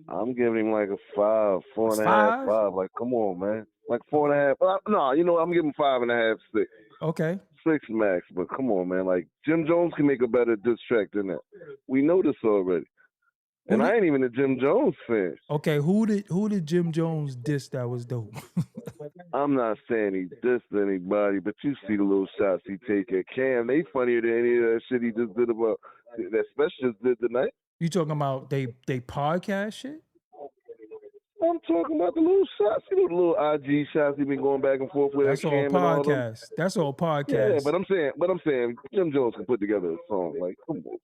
I'm giving him like a 5, 4.5, 5. Like, come on, man. Like 4.5. No, you know, I'm giving 5.5, 6. Okay. 6 max, but come on, man. Like, Jim Jones can make a better diss track than that. We know this already. And I ain't even a Jim Jones fan. Okay, who did Jim Jones diss that was dope? I'm not saying he dissed anybody, but you see the little shots he take at Cam. They funnier than any of that shit he just did about that Spesh just did tonight. You talking about they podcast shit? I'm talking about the little shots. You know, the little IG shots he been going back and forth with. That's all Cam and all them. podcast. That's all podcast. Yeah, but I'm saying, Jim Jones can put together a song. Like, come on.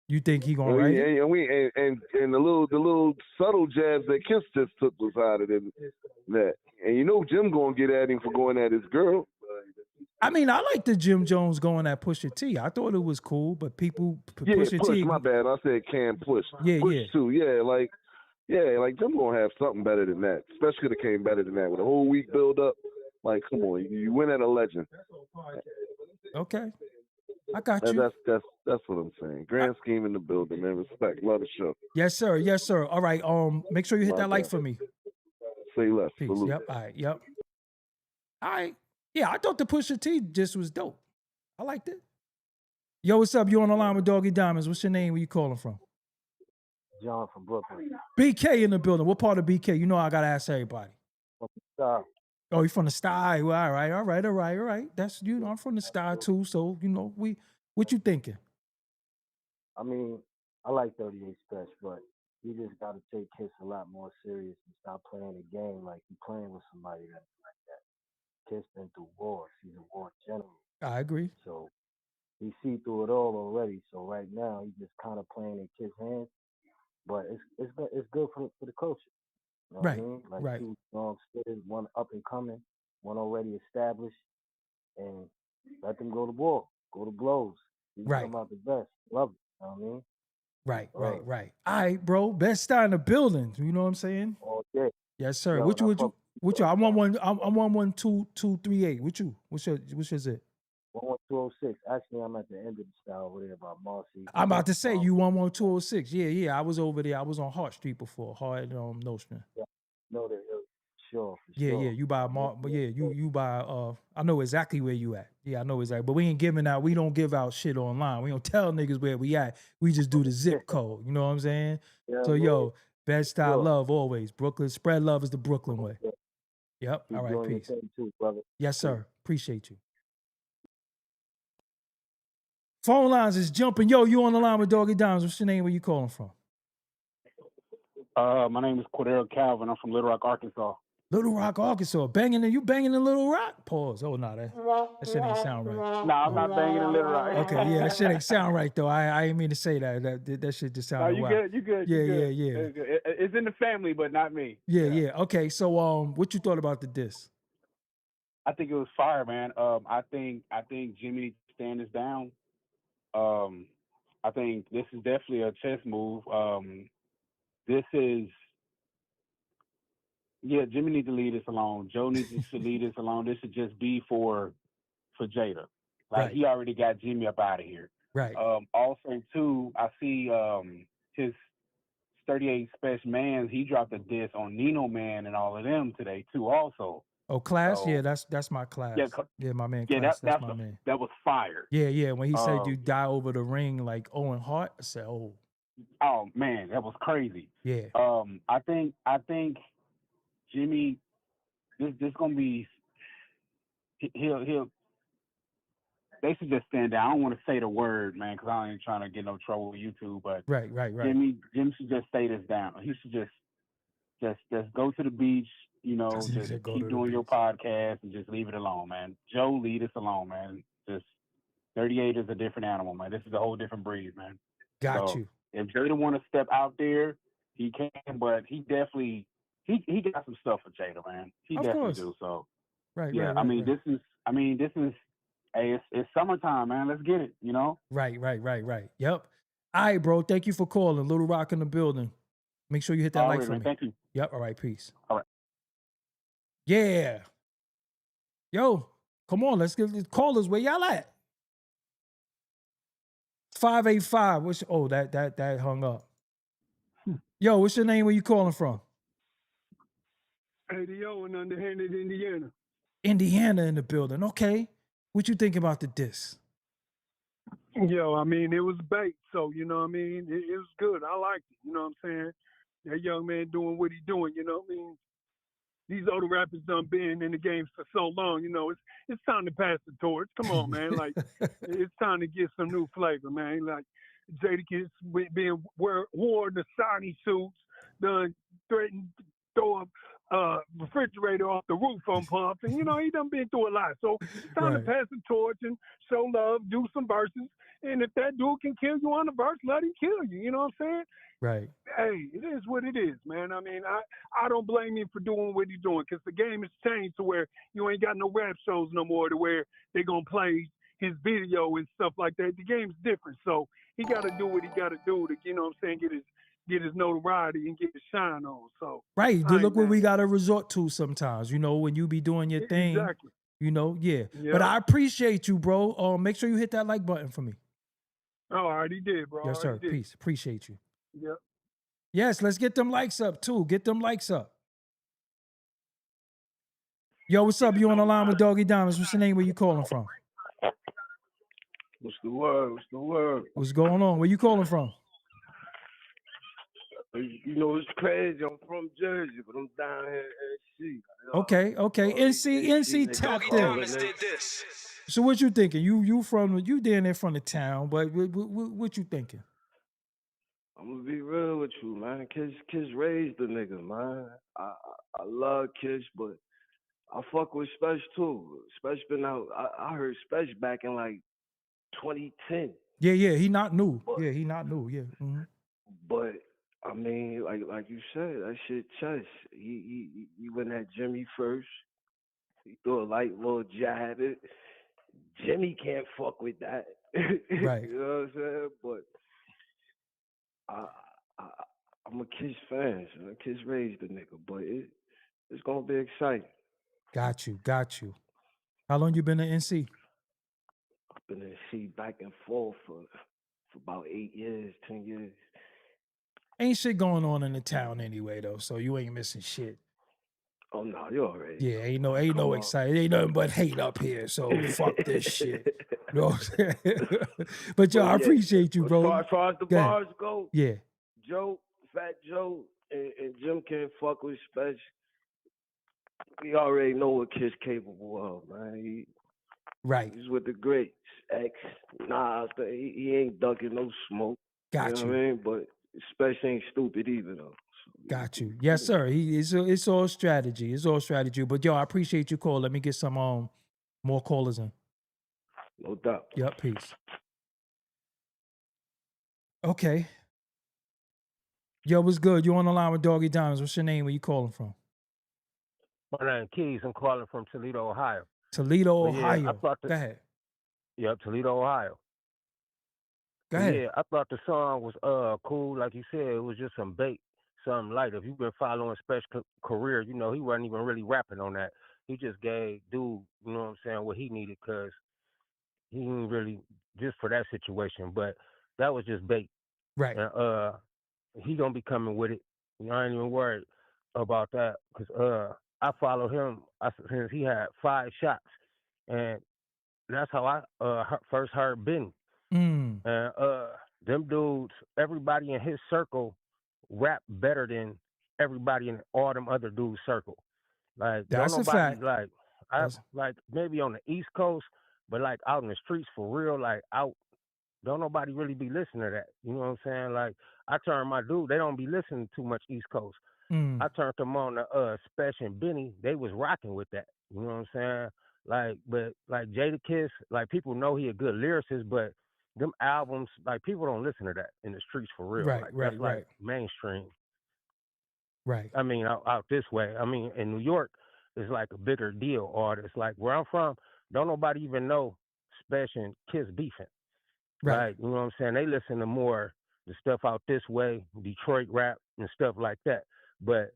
You think he gonna write it? And the little subtle jabs that Kiss just took was out of that. And you know Jim gonna get at him for going at his girl. I mean, I like the Jim Jones going at Pusha T. I thought it was cool, but people Pusha Push, T. my bad. I said Cam Push. Push too. Yeah, like Jim gonna have something better than that. Especially could have came better than that with a whole week build up. Like, come on, you win at a legend. Okay, I got you. That's what I'm saying. Grand scheme in the building, man. Respect, love the show. Yes, sir. Yes, sir. All right. Make sure you hit that like for me. Say less. Peace. Salute. Yep. All right. Yep. All right. Yeah, I thought the Pusha T just was dope. I liked it. Yo, what's up? You on the line with Doggie Diamonds. What's your name? Where you calling from? John from Brooklyn. BK in the building. What part of BK? You know I gotta ask everybody. From the Star. Oh, you from the Star? Well, all right. That's you know, I'm from the Star too. So, you know, what you thinking? I mean, I like 38 Spesh, but you just gotta take Kiss a lot more serious and stop playing the game like you playing with somebody that's like that. Kiss been through wars. He's a war general. I agree. So he see through it all already. So right now he's just kind of playing in Kiss hands. But it's good for the culture. You know what I mean? Like two strong spitters, one up and coming, one already established, and let them go to war, go to blows. You come out the best. Love it. You know what I mean? Right. All right, bro. Best star in the building. You know what I'm saying? Oh yeah. Yes, sir. Yo, What you? I'm 11238. What you? Which is it? 11206. Actually, I'm at the end of the style over there by Marcy. I'm about to say you 11206. Yeah. I was over there. I was on Hart Street before. Hart Nostrand. Yeah. No, they're sure. Yeah. You buy but yeah, you buy. I know exactly where you at. Yeah, I know exactly. But we ain't giving out. We don't give out shit online. We don't tell niggas where we at. We just do the zip code. You know what I'm saying? Yeah, So yo, best style sure. love always. Brooklyn spread love is the Brooklyn way. Yep. Keep All right. doing your Peace. thing too, brother. Yes, sir. Appreciate you. Phone lines is jumping. Yo, you on the line with Doggie Diamonds. What's your name? Where you calling from? My name is Cordero Calvin. I'm from Little Rock, Arkansas. Little Rock, Arkansas. You banging in Little Rock? Pause. Oh, no, that shit ain't sound right. Nah, I'm not banging in Little Rock. Okay, yeah, that shit ain't sound right, though. I ain't mean to say that. That shit just sounded wild. You good. Yeah. It's in the family, but not me. Yeah. Okay, so what you thought about the diss? I think it was fire, man. I think Jimmy needs to stand this down. I think this is definitely a chess move. Jimmy needs to leave this alone. Joe needs to leave this alone. This should just be for Jada. Like he already got Jimmy up out of here. Right. Also too, I see his 38 Spesh Man, he dropped a diss on Nino Man and all of them today too also. Oh, Class? So, yeah, that's my Class. Yeah, my man yeah, Class. That's my my man. That was fire. Yeah. When he said you die over the ring like Owen Hart, I said, oh. Oh man, that was crazy. Yeah. I think Jimmy, this gonna be he'll. They should just stand down. I don't want to say the word, man, because I ain't trying to get no trouble with YouTube. But right. Jimmy should just stay this down. He should just go to the beach. You know, just keep doing your podcast and just leave it alone, man. Joe, leave this alone, man. Just 38 is a different animal, man. This is a whole different breed, man. Got you. If Jada want to step out there, he can, but he definitely he got some stuff for Jada, man. He of definitely course. do. So right. This is hey, it's summertime, man. Let's get it, you know? Right. Yep. All right, bro. Thank you for calling. Little Rock in the building. Make sure you hit that like for me. Thank you. Yep. All right. Peace. All right. Yeah. Yo, come on. Let's give the callers where y'all at. 585. That hung up. Yo, what's your name? Where you calling from? ADO in Underhanded, Indiana. Indiana in the building. Okay. What you think about the diss? Yo, I mean, it was bait, so, you know what I mean? It was good. I liked it, you know what I'm saying? That young man doing what he doing, you know what I mean? These older rappers done been in the game for so long, you know, it's time to pass the torch. Come on, man. Like, it's time to get some new flavor, man. Like, Jadakiss wore the shiny suits, done threatened throw a refrigerator off the roof on Pumps, and he done been through a lot. So it's time to pass the torch and show love, do some verses, and if that dude can kill you on the verse, let him kill you. You know what I'm saying? Right. Hey, it is what it is, man. I mean, I don't blame him for doing what he's doing because the game has changed to where you ain't got no rap shows no more to where they're going to play his video and stuff like that. The game's different. So he got to do what he got to do to, you know what I'm saying, get his notoriety and get his shine on. So right. Look what we got to resort to sometimes, when you be doing your thing. Exactly. Yeah. Yep. But I appreciate you, bro. Make sure you hit that like button for me. Oh, I already did, bro. Yes, sir. Peace. Appreciate you. Yep. Yes, let's get them likes up too. Get them likes up. Yo, what's up? You on the line with Doggie Diamonds? What's the name? Where you calling from? What's the word? What's the word? What's going on? Where you calling from? It's crazy. I'm from Jersey, but I'm down here in NC. Okay. NC tapped in. So what you thinking? You down there from the town, but what you thinking? I'm gonna be real with you, man. Kiss raised the nigga, man. I love Kiss, but I fuck with Spesh too. Spesh been out. I heard Spesh back in like 2010. Yeah, he not new. Yeah. Mm-hmm. But I mean, like you said, that shit chess. He went at Jimmy first. He threw a light little jab. Jimmy can't fuck with that. Right. You know what I'm saying? But I'm a Kiss fan. So Kiss raised the nigga, but it's gonna be exciting. Got you. How long you been in NC? I've been in NC back and forth for about 8 years, 10 years. Ain't shit going on in the town anyway though, so you ain't missing shit. Oh no, you already. Yeah, ain't no exciting. Ain't nothing but hate up here. So fuck this shit. You know what I'm saying? But yo, I appreciate you, bro. As far as the bars go, yeah. Fat Joe, and Jim can't fuck with Spesh. We already know what Kiss capable of, man. Right. He's with the greats. X, Nas, he ain't ducking no smoke. Got you. Know what I mean? But Spesh ain't stupid either, though. So, Got you. Yes, sir. It's all strategy. It's all strategy. But yo, I appreciate your call. Let me get some more callers in. No doubt. Yep, peace. Okay. Yo, what's good? You on the line with Doggie Diamonds. What's your name? Where you calling from? My name Keys. I'm calling from Toledo, Ohio. Toledo, But Ohio. Yeah, Go ahead. Yep, Toledo, Ohio. Go ahead. Yeah, I thought the song was cool. Like you said, it was just some bait, something light. If you've been following Spesh career, he wasn't even really rapping on that. He just gave dude, you know what I'm saying, what he needed because he didn't really just for that situation. But that was just bait. Right. And he gonna be coming with it. I ain't even worried about that because I follow him since he had 5 shots, and that's how I first heard Benny. Mm. And them dudes, everybody in his circle rap better than everybody in all them other dudes' circle. Like That's don't a nobody fact. like maybe on the East Coast, but like out in the streets for real, like out. Don't nobody really be listening to that. You know what I'm saying? Like I turn my dude, they don't be listening too much East Coast. Mm. I turned them on to Spesh and Benny. They was rocking with that. You know what I'm saying? But Jadakiss, like people know he a good lyricist, but them albums, like people don't listen to that in the streets for real. Right, like right, that's like right. mainstream. Right. I mean, out this way. I mean, in New York, it's like a bigger deal. Artists like where I'm from, don't nobody even know Spesh and Kiss beefing. Right. Like, you know what I'm saying? They listen to more the stuff out this way, Detroit rap and stuff like that. But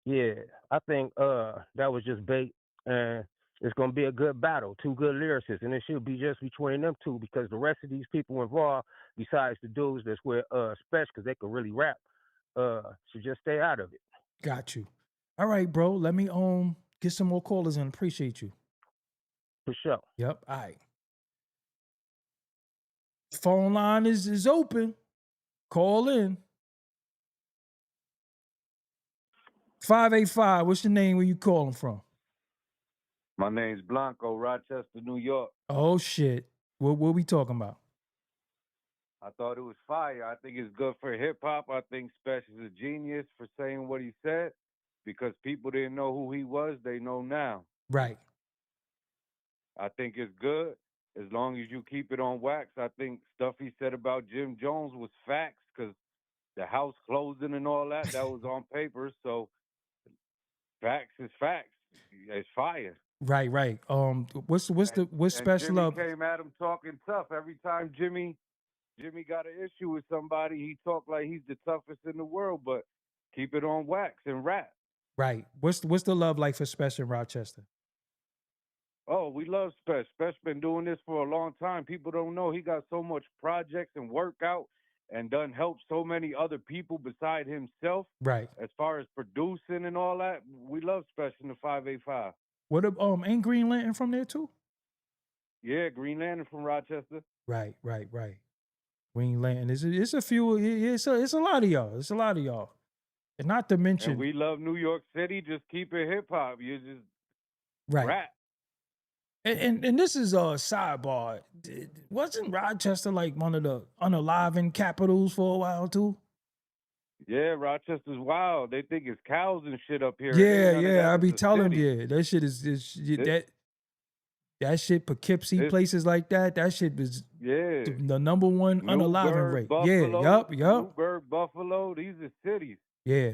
yeah, I think that was just bait, and it's gonna be a good battle, 2 good lyricists, and it should be just between them 2 because the rest of these people involved, besides the dudes that's with Spesh, because they can really rap, should just stay out of it. Got you. All right, bro. Let me get some more callers in. Appreciate you. For sure. Yep. All right. Phone line is open. Call in. 585. What's your name? Where you calling from? My name's Blanco, Rochester, New York. Oh shit. What we talking about? I thought it was fire. I think it's good for hip hop. I think Spesh is a genius for saying what he said. because people didn't know who he was. They know now. Right. I think it's good as long as you keep it on wax. I think stuff he said about Jim Jones was facts because the house closing and all that was on paper. So facts is facts. It's fire. Right. What's special Jimmy up? came at him talking tough. Every time Jimmy got an issue with somebody, he talked like he's the toughest in the world, but keep it on wax and rap. Right. What's the love like for Spesh in Rochester? Oh, we love Spesh. Spesh been doing this for a long time. People don't know he got so much projects and work out and done helped so many other people beside himself. Right. As far as producing and all that, we love Spesh in the 585. What ain't Green Lantern from there too? Yeah, Green Lantern from Rochester. Right. Green Lantern. It's a few. It's a lot of y'all. It's a lot of y'all. And not to mention, and we love New York City. Just keep it hip hop. You just rap. And this is a sidebar. Wasn't Rochester like one of the unalivened capitals for a while too? Yeah, Rochester's wild. They think it's cows and shit up here. Yeah. I be telling you, that shit is that shit Poughkeepsie, places like that. That shit was the number one unalivened rate. Buffalo, Yup. Newburgh, Buffalo. These are cities. Yeah.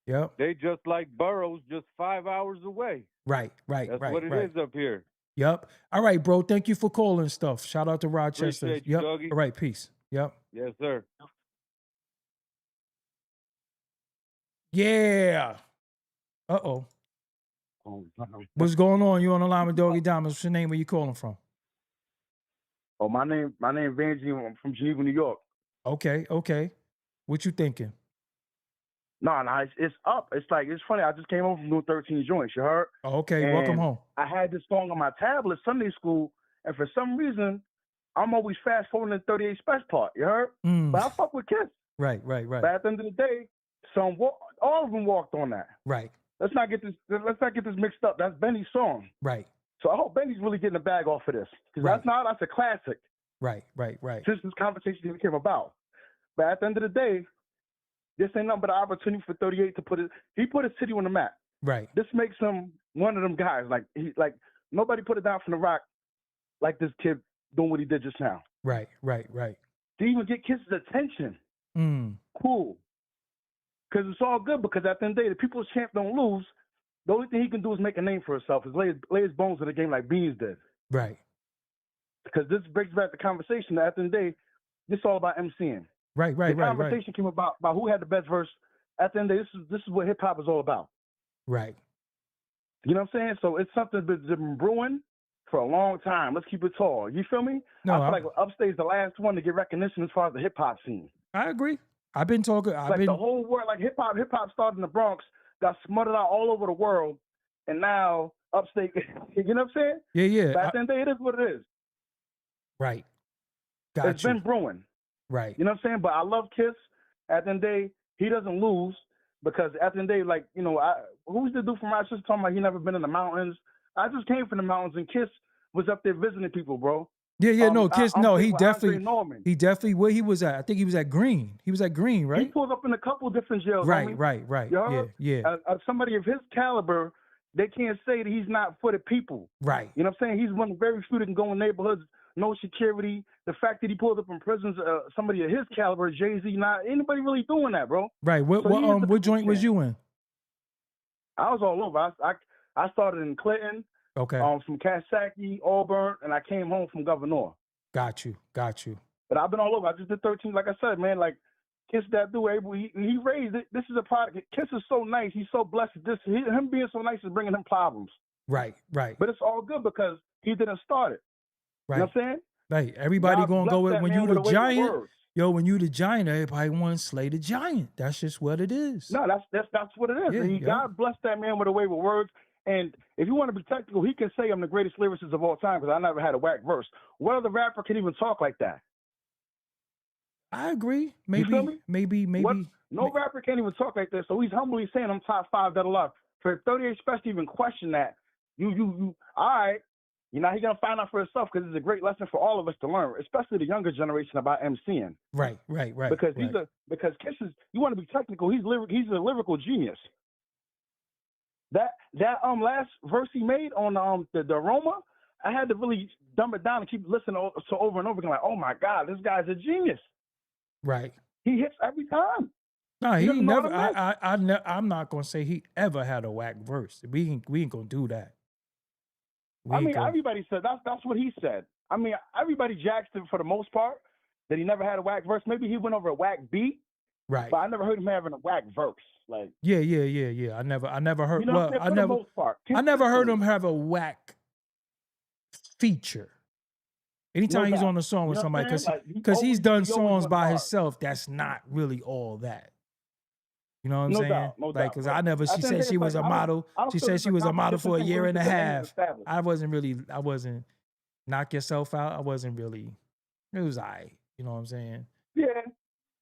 Yep. They just like boroughs, just 5 hours away. Right. That's what it is up here. Yep. All right, bro. Thank you for calling stuff. Shout out to Rochester. Appreciate you, Doggie. All right, peace. Yep. Yes, sir. Yeah. Uh-oh. What's going on? You on the line with Doggie Diamonds. What's your name? Where you calling from? Oh, my name Vanjie. I'm from Geneva, New York. Okay. What you thinking? No, it's up. It's funny. I just came home from doing 13 joints. You heard? Oh, okay, and welcome home. I had this song on my tablet Sunday school, and for some reason, I'm always fast forwarding the 38 Spesh part. You heard? But I fuck with Kiss. Right. But at the end of the day, all of them walked on that. Right. Let's not get this mixed up. That's Benny's song. Right. So I hope Benny's really getting a bag off of this because that's a classic. Right. Since this conversation even came about, but at the end of the day, this ain't nothing but an opportunity for 38 to he put his city on the map. Right. This makes him one of them guys. Like nobody put it down from the rock like this kid doing what he did just now. Right. To even get Kiss's attention. Cool. Because it's all good because at the end of the day, the people's champ don't lose. The only thing he can do is make a name for himself, is lay his bones in the game like Beans did. Right. Because this brings back the conversation that at the end of the day, this is all about MCing. Right. The conversation came about who had the best verse. At the end of the day, this is what hip hop is all about. Right. You know what I'm saying? So it's something that's been brewing for a long time. Let's keep it tall. You feel me? No, I feel like Upstate is the last one to get recognition as far as the hip hop scene. I agree. I've been talking. The whole world, like hip hop started in the Bronx, got smothered out all over the world, and now Upstate. You know what I'm saying? Yeah. But at the end of the day, it is what it is. Right. It's been brewing. Right. You know what I'm saying? But I love Kiss. At the end of the day, he doesn't lose because at the end of the day, who's the dude from Rochester talking about he never been in the mountains? I just came from the mountains, and Kiss was up there visiting people, bro. Yeah, Kiss. He definitely where he was at. I think he was at Green. He was at Green, right? He pulled up in a couple different jails. Right. Yeah. Somebody of his caliber, they can't say that he's not for the people. Right. You know what I'm saying? He's one of the very few that can go in neighborhoods, no security. The fact that he pulled up in prisons, somebody of his caliber, Jay-Z, not anybody really doing that, bro. Right. What joint was you in? I was all over. I started in Clinton. Okay. From Coxsackie, Auburn, and I came home from Governor. Got you. But I've been all over. I just did 13, like I said, man. Like Kiss, that dude, he raised it. This is a product. Kiss is so nice. He's so blessed. Him being so nice is bringing him problems. Right. But it's all good because he didn't start it. Right. You know what I'm saying? Right. Everybody gonna go with when you the giant. Yo, when you the giant, everybody wants to slay the giant. That's just what it is. No, that's what it is. Yeah, God blessed that man with a way with words. And if you want to be technical, he can say I'm the greatest lyricist of all time because I never had a whack verse. What other rapper can even talk like that? I agree. Maybe. No rapper can't even talk like that. So he's humbly saying I'm top 5 that alive. For 38 Spesh to even question that, you all right. He's gonna find out for himself because it's a great lesson for all of us to learn, especially the younger generation about MCing. Right. Because Kiss is, you want to be technical. He's a lyrical genius. That last verse he made on the Aroma, I had to really dumb it down and keep listening so over and over again. Like, oh my God, this guy's a genius. Right. He hits every time. No, he never. I'm not gonna say he ever had a whack verse. We ain't gonna do that. Everybody said that's what he said. I mean, everybody jacked him for the most part that he never had a whack verse. Maybe he went over a whack beat, right? But I never heard him having a whack verse. Like, yeah. I never heard. You know what I'm saying? For the most part, I never heard him have a whack feature. Anytime he's on a song with somebody, because he's done songs by himself, that's not really all that. You know what I'm saying? Like, because I never. She said she was a model. She said she was a model for a year and a half. I wasn't. Knock yourself out. I wasn't really. It was alright. You know what I'm saying? Yeah.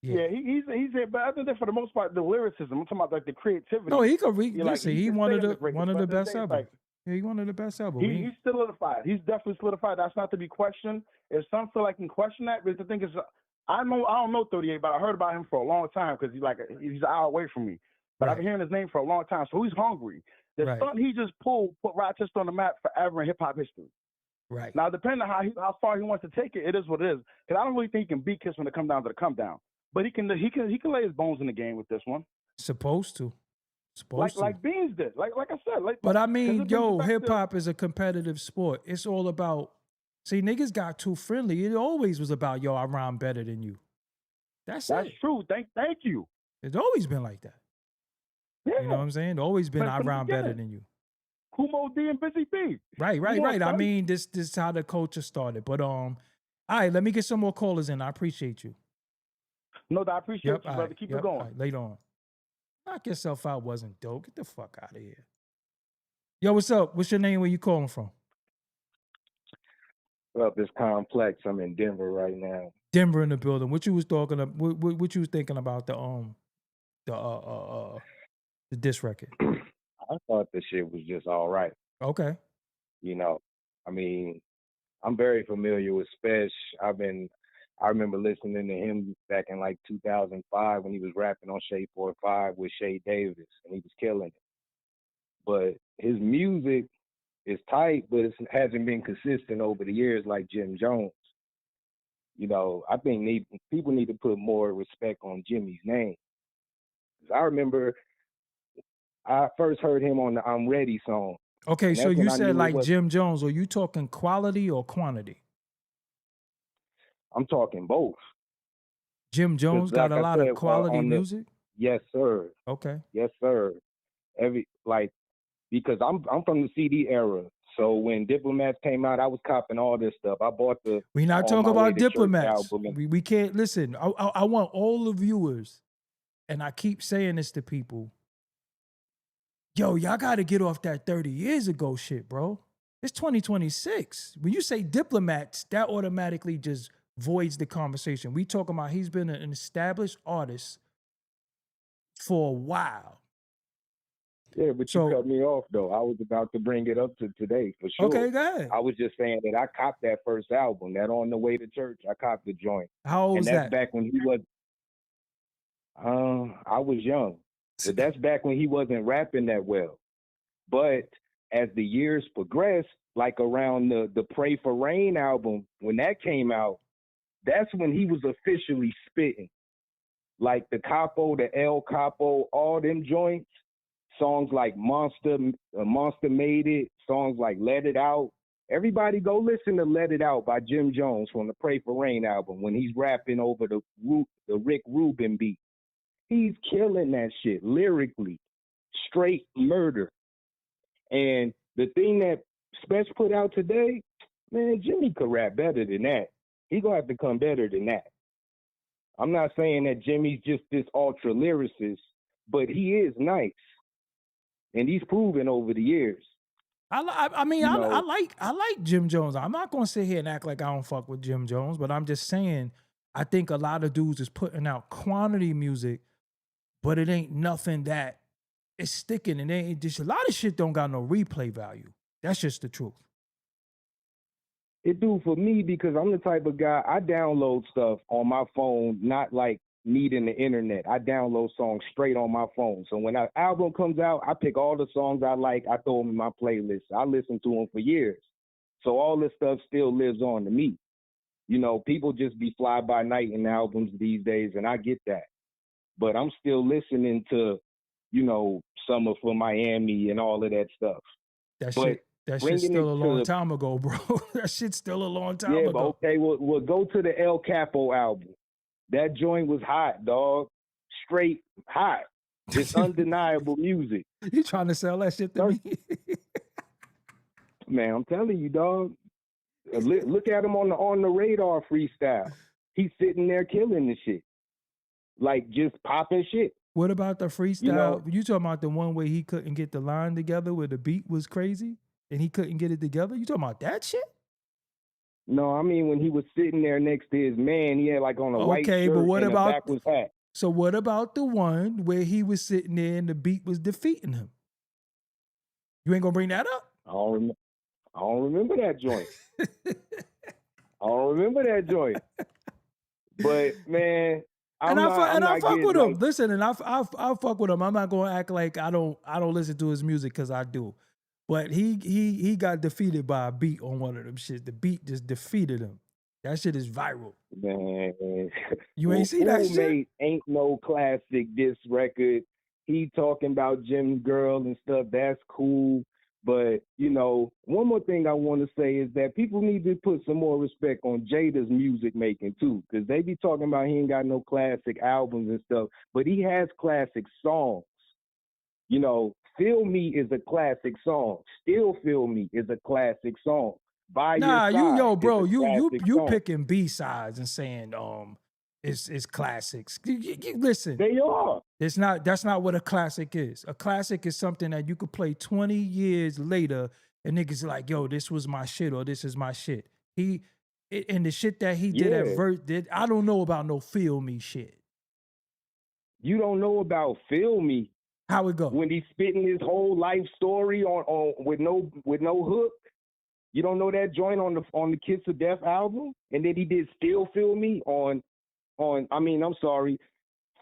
He's there, but I think that for the most part, the lyricism. I'm talking about like the creativity. No, he could read. Listen, he one of the best ever. Yeah, he one of the best ever. He's solidified. He's definitely solidified. That's not to be questioned. If some feel like can question that, but the thing is, I don't know 38, but I heard about him for a long time because he's an hour away from me. But I've been hearing his name for a long time, so he's hungry. The stunt he just pulled put Rochester on the map forever in hip hop history. Right. Now, depending on how far he wants to take it, it is what it is. Because I don't really think he can beat Kiss when it comes down to the come down. But he can lay his bones in the game with this one. Supposed to. Like Beans did. Like I said. But I mean, hip hop is a competitive sport. It's all about. See, niggas got too friendly. It always was about, I rhyme better than you. That's true. Thank you. It's always been like that. Yeah. You know what I'm saying? It's always been, I rhyme better than you. Kumo D and Busy B. Right. I mean, this is how the culture started. But all right, let me get some more callers in. I appreciate you. No, I appreciate you, brother. Keep it going. Right, later on. Knock yourself out wasn't dope. Get the fuck out of here. Yo, what's up? What's your name? Where you calling from? Well, it's Complex. I'm in Denver right now. Denver in the building. What you was talking about? What you was thinking about the diss record? I thought the shit was just all right. Okay. I mean, I'm very familiar with Spesh. I remember listening to him back in like 2005 when he was rapping on Shade 4-5 with Shay Davis, and he was killing it. But his music is tight, but it hasn't been consistent over the years like Jim Jones. I think people need to put more respect on Jimmy's name. I remember I first heard him on the I'm Ready song. Okay, so you said like Jim Jones. Are you talking quality or quantity? I'm talking both. Jim Jones got a lot of quality music? Yes, sir. Okay. Yes, sir. Because I'm from the CD era. So when Diplomats came out, I was copping all this stuff. I bought the. We're not talking about Diplomats. We can't listen. I want all the viewers, and I keep saying this to people. Yo, y'all got to get off that 30 years ago shit, bro. It's 2026. When you say Diplomats, that automatically just voids the conversation. We talking about he's been an established artist for a while. Yeah, but you cut me off, though. I was about to bring it up to today, for sure. Okay, go ahead. I was just saying that I copped that first album, that On the Way to Church. I copped the joint. How old was that? And that's back when he was... I was young. So that's back when he wasn't rapping that well. But as the years progressed, like around the Pray for Rain album, when that came out, that's when he was officially spitting. Like the Capo, the El Capo, all them joints. Songs like Monster Made It, songs like Let It Out. Everybody go listen to Let It Out by Jim Jones from the Pray for Rain album when he's rapping over the Rick Rubin beat. He's killing that shit lyrically. Straight murder. And the thing that Spesh put out today, man, Jimmy could rap better than that. He gonna have to come better than that. I'm not saying that Jimmy's just this ultra lyricist, but he is nice. And he's proven over the years. I like Jim Jones. I'm not gonna sit here and act like I don't fuck with Jim Jones, but I'm just saying I think a lot of dudes is putting out quantity music, but it ain't nothing that is sticking. And ain't just a lot of shit don't got no replay value. That's just the truth. It do for me because I'm the type of guy, I download stuff on my phone, not like needing the internet. I download songs straight on my phone. So when an album comes out, I pick all the songs I like. I throw them in my playlist. I listen to them for years. So all this stuff still lives on to me. You know, people just be fly by night in albums these days, and I get that. But I'm still listening to, you know, Summer for Miami and all of that stuff. That shit's still a long time ago, bro. That shit's still a long time ago. But okay, we'll go to the El Capo album. That joint was hot, dog. Straight hot. It's undeniable music. You trying to sell that shit to me? Man, I'm telling you, dog. Look at him on the radar freestyle. He's sitting there killing the shit. Like just popping shit. What about the freestyle? You talking about the one where he couldn't get the line together where the beat was crazy and he couldn't get it together? You talking about that shit? No, I mean when he was sitting there next to his man, he had like on a white shirt but what and about, a backwards hat. So what about the one where he was sitting there and the beat was defeating him? You ain't gonna bring that up? I don't remember that joint. I don't remember that joint. But man, I fuck with him. Listen, and I fuck with him. I'm not gonna act like I don't listen to his music because I do. But he got defeated by a beat on one of them shit. The beat just defeated him. That shit is viral. Man, you ain't see that shit? Ain't no classic diss record. He talking about Jim's girl and stuff. That's cool. But, you know, one more thing I want to say is that people need to put some more respect on Jada's music making, too, because they be talking about he ain't got no classic albums and stuff, but he has classic songs. You know, Feel Me is a classic song. Still Feel Me is a classic song. You picking B-sides and saying it's classics. Listen, they are. That's not what a classic is. A classic is something that you could play 20 years later and niggas like, yo, this was my shit or this is my shit. And the shit that he did at Vert did, I don't know about no Feel Me shit. You don't know about Feel Me? How it go? When he's spitting his whole life story on with no hook. You don't know that joint on the Kiss of Death album? And then he did Still Feel Me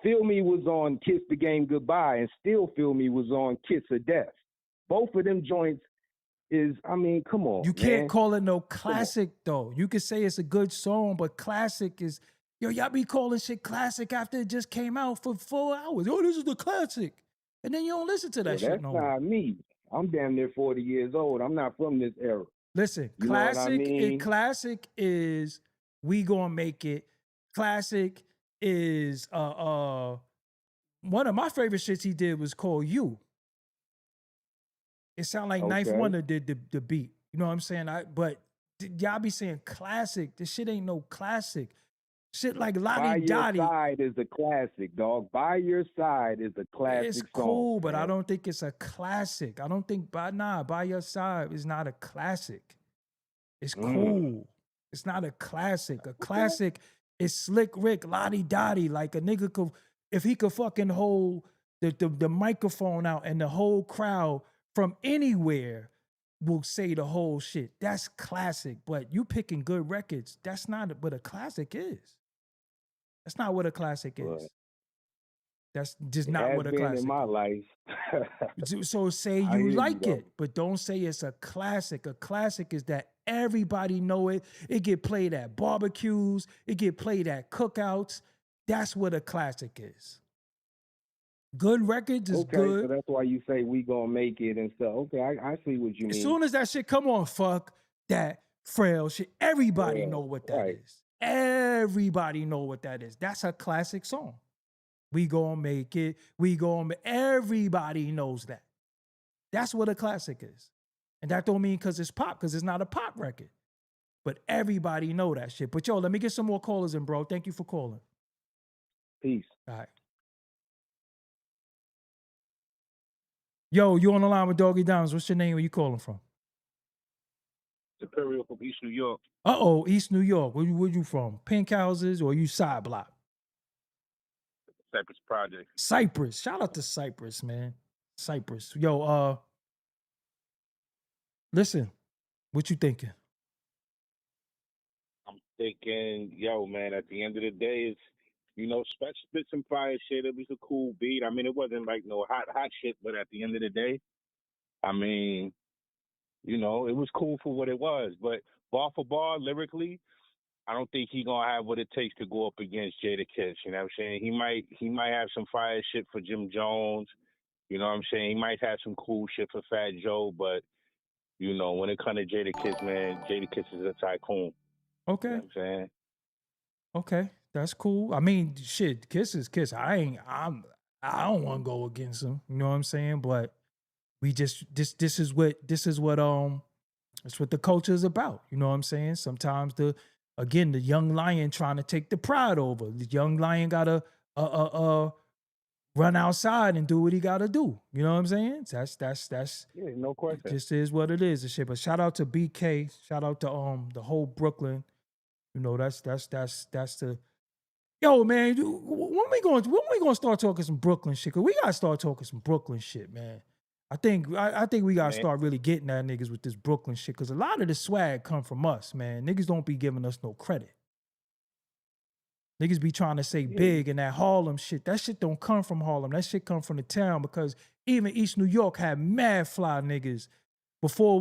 Feel Me was on Kiss the Game Goodbye and Still Feel Me was on Kiss of Death. Both of them joints is, come on. You can't call it no classic though. You could say it's a good song, but classic is, y'all be calling shit classic after it just came out for 4 hours. Oh, this is the classic. And then you don't listen to that shit no more. That's not me. I'm damn near 40 years old. I'm not from this era. Listen, classic is We Gonna Make It. Classic is one of my favorite shits he did was called You. It sounded like Knife Wonder did the beat. You know what I'm saying? But y'all be saying classic. This shit ain't no classic. Shit like Lottie Dottie. By Your Side is a classic, dog. By Your Side is a classic It's song, cool, but man. I don't think it's a classic. I don't think By Your Side is not a classic. It's cool. It's not a classic. A classic is Slick Rick, Lottie Dottie. Like a nigga could, if he could fucking hold the microphone out and the whole crowd from anywhere will say the whole shit. That's classic. But you picking good records, that's not what a classic is. That's not what a classic is. That's just not what a classic is. In my life. So say you like it, but don't say it's a classic. A classic is that everybody know it. It get played at barbecues. It get played at cookouts. That's what a classic is. Good records is good. So that's why you say We Gonna Make It and stuff. Okay, I see what you mean. As soon as that shit come on, fuck that frail shit. Everybody know what that is. Everybody know what that is. That's a classic song. We Gonna Make It. Everybody knows that. That's what a classic is. And that don't mean because it's pop, because it's not a pop record. But everybody know that shit. But yo, let me get some more callers in, bro. Thank you for calling. Peace. All right. Yo, you on the line with Doggie Diamonds. What's your name? Where you calling from? Superior from East New York. East New York. Where you from? Pink houses or you side block? Cypress Project. Cypress. Shout out to Cypress, man. Cypress. Yo, listen, what you thinking? I'm thinking, yo, man, at the end of the day, You know, Spesh spit some fire shit. It was a cool beat. I mean, it wasn't like no hot shit, but at the end of the day, I mean, you know, it was cool for what it was. But bar for bar, lyrically, I don't think he gonna have what it takes to go up against Jadakiss. You know what I'm saying? He might have some fire shit for Jim Jones. You know what I'm saying? He might have some cool shit for Fat Joe, but you know, when it comes to Jadakiss, man, Jadakiss is a tycoon. Okay. You know what I'm saying? Okay, that's cool. I mean, shit, Kiss is Kiss. I don't want to go against him. You know what I'm saying? But we just this is what that's what the culture is about. You know what I'm saying? Sometimes the young lion trying to take the pride over. The young lion gotta run outside and do what he gotta do. You know what I'm saying? That's yeah, no question. This is what it is and shit. But shout out to BK. Shout out to the whole Brooklyn. You know, that's the yo, man. When we gonna start talking some Brooklyn shit? Cause we gotta start talking some Brooklyn shit, man. I think we gotta start really getting at niggas with this Brooklyn shit. Cause a lot of the swag come from us, man. Niggas don't be giving us no credit. Niggas be trying to say big and that Harlem shit. That shit don't come from Harlem. That shit come from the town because even East New York had mad fly niggas before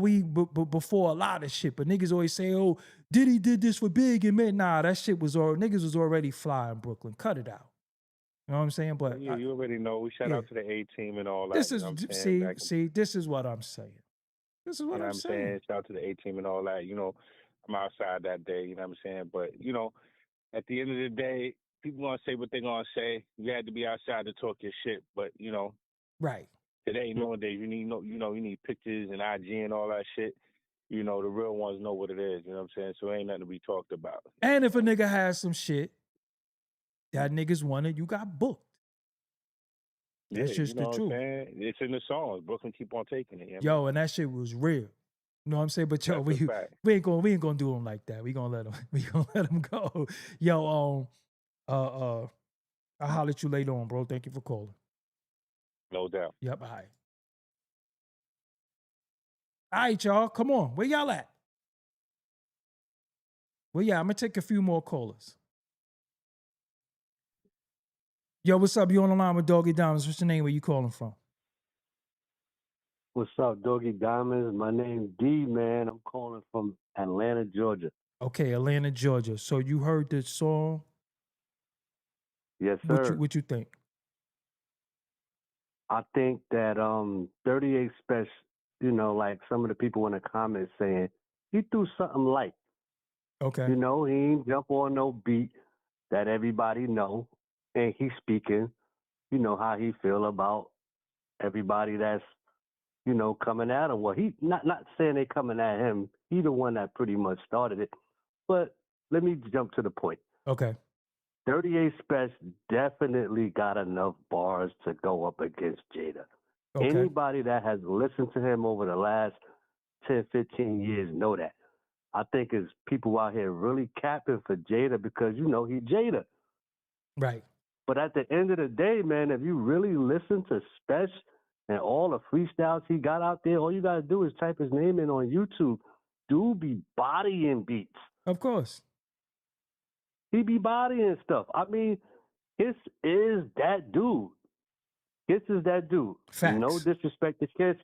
a lot of shit. But niggas always say, oh, Diddy did this for Big and man. Nah, that shit was niggas was already fly in Brooklyn. Cut it out. You know what I'm saying? But yeah, you already know. We shout out to the A-team and all that. This is you know what I'm saying? this is what I'm saying. This is what I'm saying. Shout out to the A-team and all that. You know, I'm outside that day. You know what I'm saying? But you know, at the end of the day, people gonna say what they gonna say. You had to be outside to talk your shit. But you know, right. Today, nowadays, you need pictures and IG and all that shit. You know, the real ones know what it is. You know what I'm saying? So it ain't nothing to be talked about. And if a nigga has some shit that niggas wanted, you got booked. That's just the truth. It's in the songs. Brooklyn keep on taking it. Yo, and that shit was real. You know what I'm saying? But yo, we ain't gonna do him like that. We gonna let him go. Yo, I'll holler at you later on, bro. Thank you for calling. No doubt. Yep, all right. All right, y'all. Come on. Where y'all at? Well, yeah, I'm gonna take a few more callers. Yo, what's up? You on the line with Doggie Diamonds. What's your name? Where you calling from? What's up, Doggie Diamonds? My name's D, man. I'm calling from Atlanta, Georgia. Okay, Atlanta, Georgia. So you heard this song? Yes, sir. What you think? I think that 38 Spesh, you know, like some of the people in the comments saying, he threw something light. Okay. You know, he ain't jump on no beat that everybody know. And he's speaking, you know, how he feel about everybody that's, you know, coming at him. Well, he not saying they coming at him. He the one that pretty much started it. But let me jump to the point. Okay. 38 Spesh definitely got enough bars to go up against Jada. Okay. Anybody that has listened to him over the last 10, 15 years know that. I think it's people out here really capping for Jada because, you know, he Jada. Right. But at the end of the day, man, if you really listen to Spesh and all the freestyles he got out there, all you got to do is type his name in on YouTube. Dude be bodying beats. Of course. He be bodying stuff. I mean, Kiss is that dude. Kiss is that dude. Facts. No disrespect to Kiss,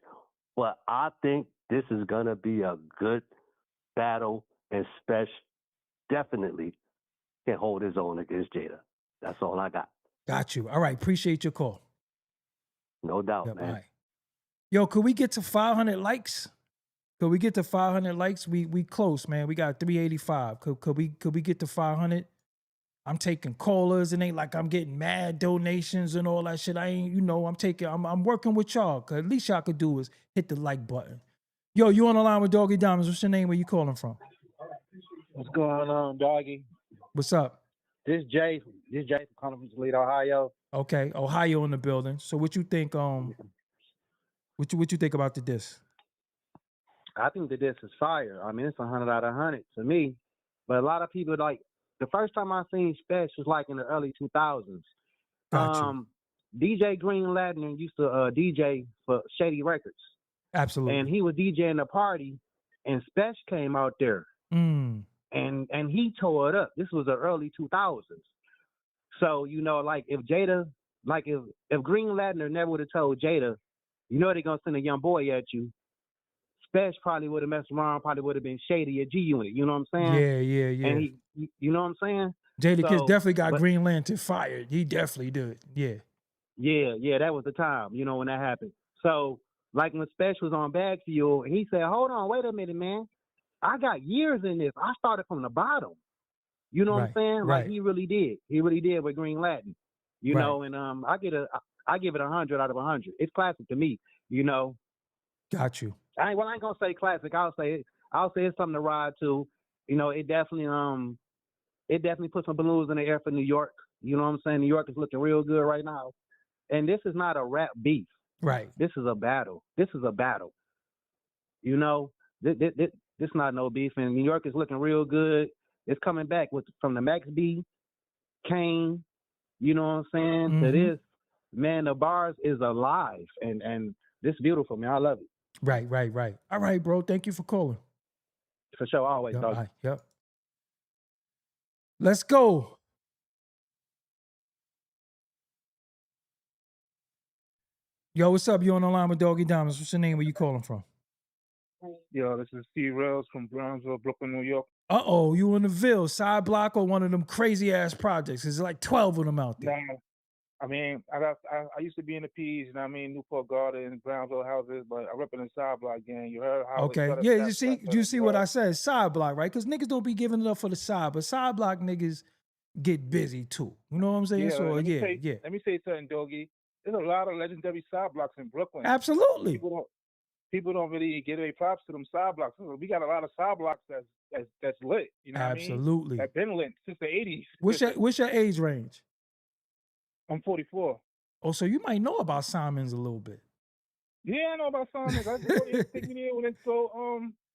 but I think this is going to be a good battle, and Spesh definitely can hold his own against Jada. That's all I got. Got you. All right. Appreciate your call. No doubt, yep, man. All right. Yo, could we get to 500 likes? Could we get to 500 likes? We close, man. We got 385. Could we get to 500? I'm taking callers. It ain't like I'm getting mad donations and all that shit. I ain't, you know, I'm working with y'all. Cause at least y'all could do is hit the like button. Yo, you on the line with Doggie Diamonds. What's your name? Where you calling from? What's going on, Doggie? What's up? This Jay from calling from Toledo, Ohio. Okay, Ohio in the building. So what you think? What you think about the diss? I think the diss is fire. I mean, it's 100 out of 100 to me. But a lot of people like the first time I seen Spesh was like in the early 2000s. Gotcha. DJ Green Lantern used to DJ for Shady Records. Absolutely. And he was DJing the party, and Spesh came out there. And he tore it up. This was the early 2000s. So, you know, like if Jada, like if Green Latner never would have told Jada, you know they're gonna send a young boy at you. Spesh probably would have messed around, probably would have been shady at G Unit. You know what I'm saying? Yeah. And you know what I'm saying? Jadakiss So, definitely got but- Green Lantern fired. He definitely did. Yeah. Yeah, that was the time, you know, when that happened. So, like when Spesh was on Bag Fuel, and he said, hold on, wait a minute, man. I got years in this. I started from the bottom. You know what I'm saying? Right. Like he really did. He really did with Green Latin. You know, and I give it 100 out of 100. It's classic to me, you know. Got you. I ain't gonna say classic. I'll say it's something to ride to. You know, it definitely put some balloons in the air for New York. You know what I'm saying? New York is looking real good right now. And this is not a rap beef. Right. This is a battle. You know, this not no beef. And New York is looking real good. It's coming back from the Max B, Kane, you know what I'm saying, to this. Man, the bars is alive. And this beautiful, man. I love it. Right. All right, bro. Thank you for calling. For sure, always, Yep, dog. Yep. Let's go. Yo, what's up? You on the line with Doggie Diamonds. What's your name? Where you calling from? Yo, this is Steve Rails from Brownsville, Brooklyn, New York. Uh-oh, you in the Ville, side block or one of them crazy-ass projects? There's like 12 of them out there. Nah, I mean, I used to be in the P's, you know what I mean, Newport Garden, Brownsville houses, but I rep in the side block gang. You heard how Okay, yeah, you see what I said, side block, right? Because niggas don't be giving it up for the side, but side block niggas get busy too. You know what I'm saying? Yeah, So, let me say something, Doggie. There's a lot of legendary side blocks in Brooklyn. Absolutely. People don't really give any props to them side blocks. We got a lot of side blocks that's lit. You know what I mean? Absolutely. That's been lit since the 80s. What's your age range? I'm 44. Oh, so you might know about Simons a little bit. Yeah, I know about Simons. I just take me there when it's so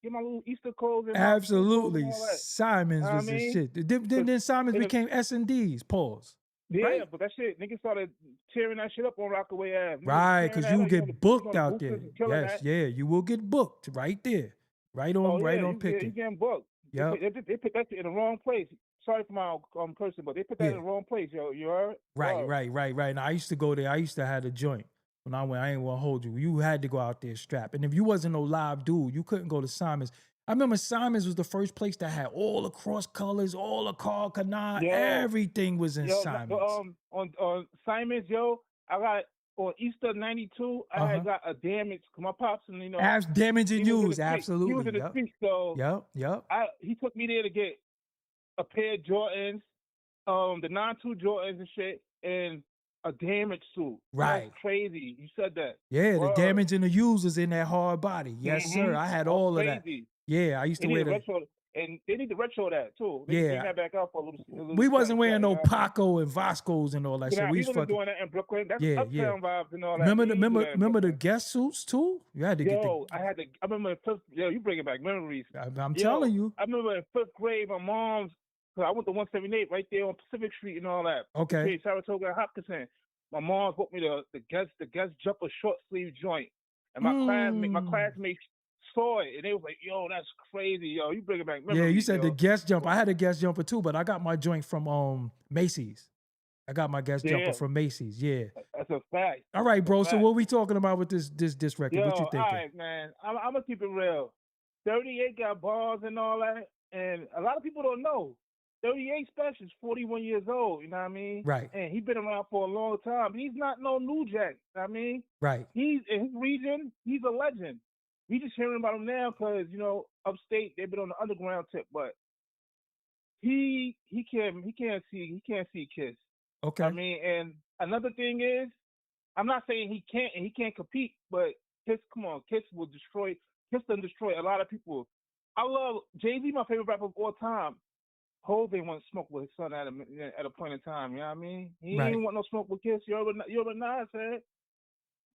get my little Easter clothes. And Absolutely. Simons was the shit. Then Simons became S&Ds. Pause. Yeah, right? But that shit, niggas started tearing that shit up on Rockaway Ave. Right, because you get booked out there. Yes, yeah, you will get booked right there. Right on picking. You getting booked. Yeah. They put that shit in the wrong place. Sorry for my person, but they put that in the wrong place, yo. You heard? Right. And I used to go there. I used to have a joint. When I went, I ain't want to hold you. You had to go out there strapped. And if you wasn't no live dude, you couldn't go to Simons. I remember Simons was the first place that had all the cross colors, all the Carl Canard, everything was in Simons. On Simons, yo, I got on Easter '92. I had got a damage. My pops, and you know, damage and use, absolutely. He was in the street, so yep. He took me there to get a pair of Jordans, the 9-2 Jordans and shit, and a damage suit. Right. That's crazy. You said that. Yeah, the damage and the use was in that hard body. Yes, sir. I had all of that. Yeah, I used to wear that. And they need to retro that too. They bring that back out for a little we wasn't wearing no Paco and Vascos and all that shit. We was doing that in Brooklyn. That's uptown vibes and all that. Remember the guest suits too? You had to get I remember in first. You bringing back memories. I'm telling you. I remember in first grade, my mom's. I went to 178 right there on Pacific Street and all that. Okay. Saratoga and Hopkinson. My mom bought me the guest jumper short sleeve joint, and my classmates saw it, and they was like, "Yo, that's crazy, yo! You bringing back memories." Yeah, you said the guest jumper. I had a guest jumper too, but I got my joint from Macy's. I got my guest jumper from Macy's. Yeah, that's a fact. All right, bro. So what we talking about with this record? What you thinking? All right, man. I'm gonna keep it real. 38 got bars and all that, and a lot of people don't know. 38 Spesh is 41 years old, you know what I mean? Right. And he's been around for a long time. He's not no new jack, you know what I mean? Right. He's in his region, he's a legend. We just hearing about him now because, you know, upstate, they've been on the underground tip, but he can't see Kiss. Okay. I mean, and another thing is, I'm not saying he can't compete, but Kiss done destroy a lot of people. I love Jay-Z, my favorite rapper of all time. Hov ain't want to smoke with his son at a point in time, you know what I mean? He ain't want no smoke with Kiss. You're a Nas head.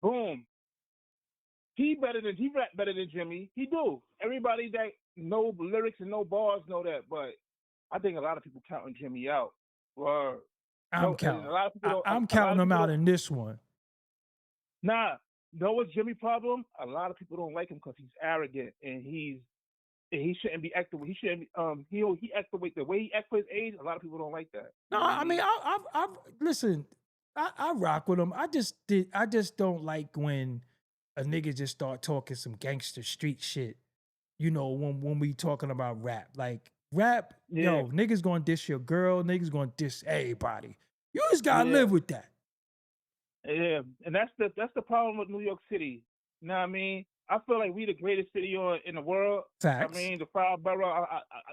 Boom. He rap better than Jimmy. He do. Everybody that know lyrics and know bars know that, but I think a lot of people counting Jimmy out. I'm counting him out in this one. Nah, know what's Jimmy's problem? A lot of people don't like him because he's arrogant and he's he shouldn't be acting. He shouldn't. He acts the way he acts for his age. A lot of people don't like that. No, I mean, I listen. I rock with him. I just don't like when a nigga just start talking some gangster street shit. You know, when we talking about rap, like rap, yo, niggas gonna diss your girl, niggas gonna diss everybody. You just gotta live with that. Yeah, and that's the problem with New York City. You know what I mean? I feel like we the greatest city in the world. Facts. I mean, the Proud Borough.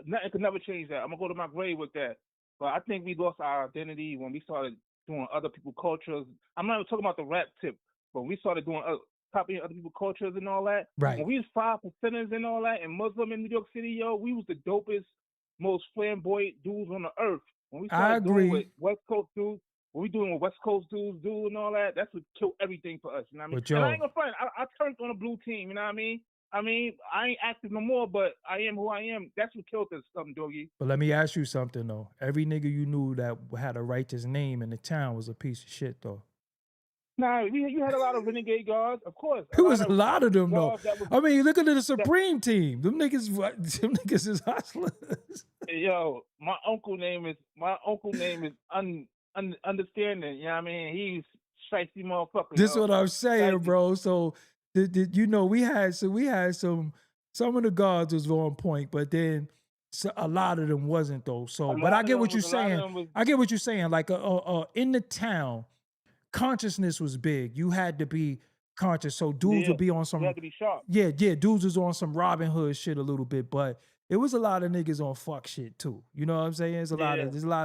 Nothing could never change that. I'm gonna go to my grave with that. But I think we lost our identity when we started doing other people's cultures. I'm not even talking about the rap tip, but we started doing copying other people's cultures and all that. Right. When we was 5%ers and all that, and Muslim in New York City, yo, we was the dopest, most flamboyant dudes on the earth. When we started doing what West Coast dudes, when we doing what West Coast dudes do and all that, that's what killed everything for us. You know what I mean? But, yo, and I ain't gonna front. I turned on a blue team. You know what I mean? I ain't active no more, but I am who I am. That's what killed us, something, Doggie. But let me ask you something though. Every nigga you knew that had a righteous name in the town was a piece of shit though. Nah, you had a lot of renegade guards, of course. There was a lot of them though. I mean, look at the Supreme team. Them niggas is hustlers. Yo, my uncle name is understanding. You know what I mean? He's shiesty motherfucker. This is what I'm saying, bro. So you know, we had some of the guards was on point, but then a lot of them wasn't though. So, but I get what you're saying. I get what you're saying. Like in the town, consciousness was big. You had to be conscious. So dudes would be on some. You had to be sharp. Yeah, dudes was on some Robin Hood shit a little bit, but it was a lot of niggas on fuck shit too. You know what I'm saying? There's a lot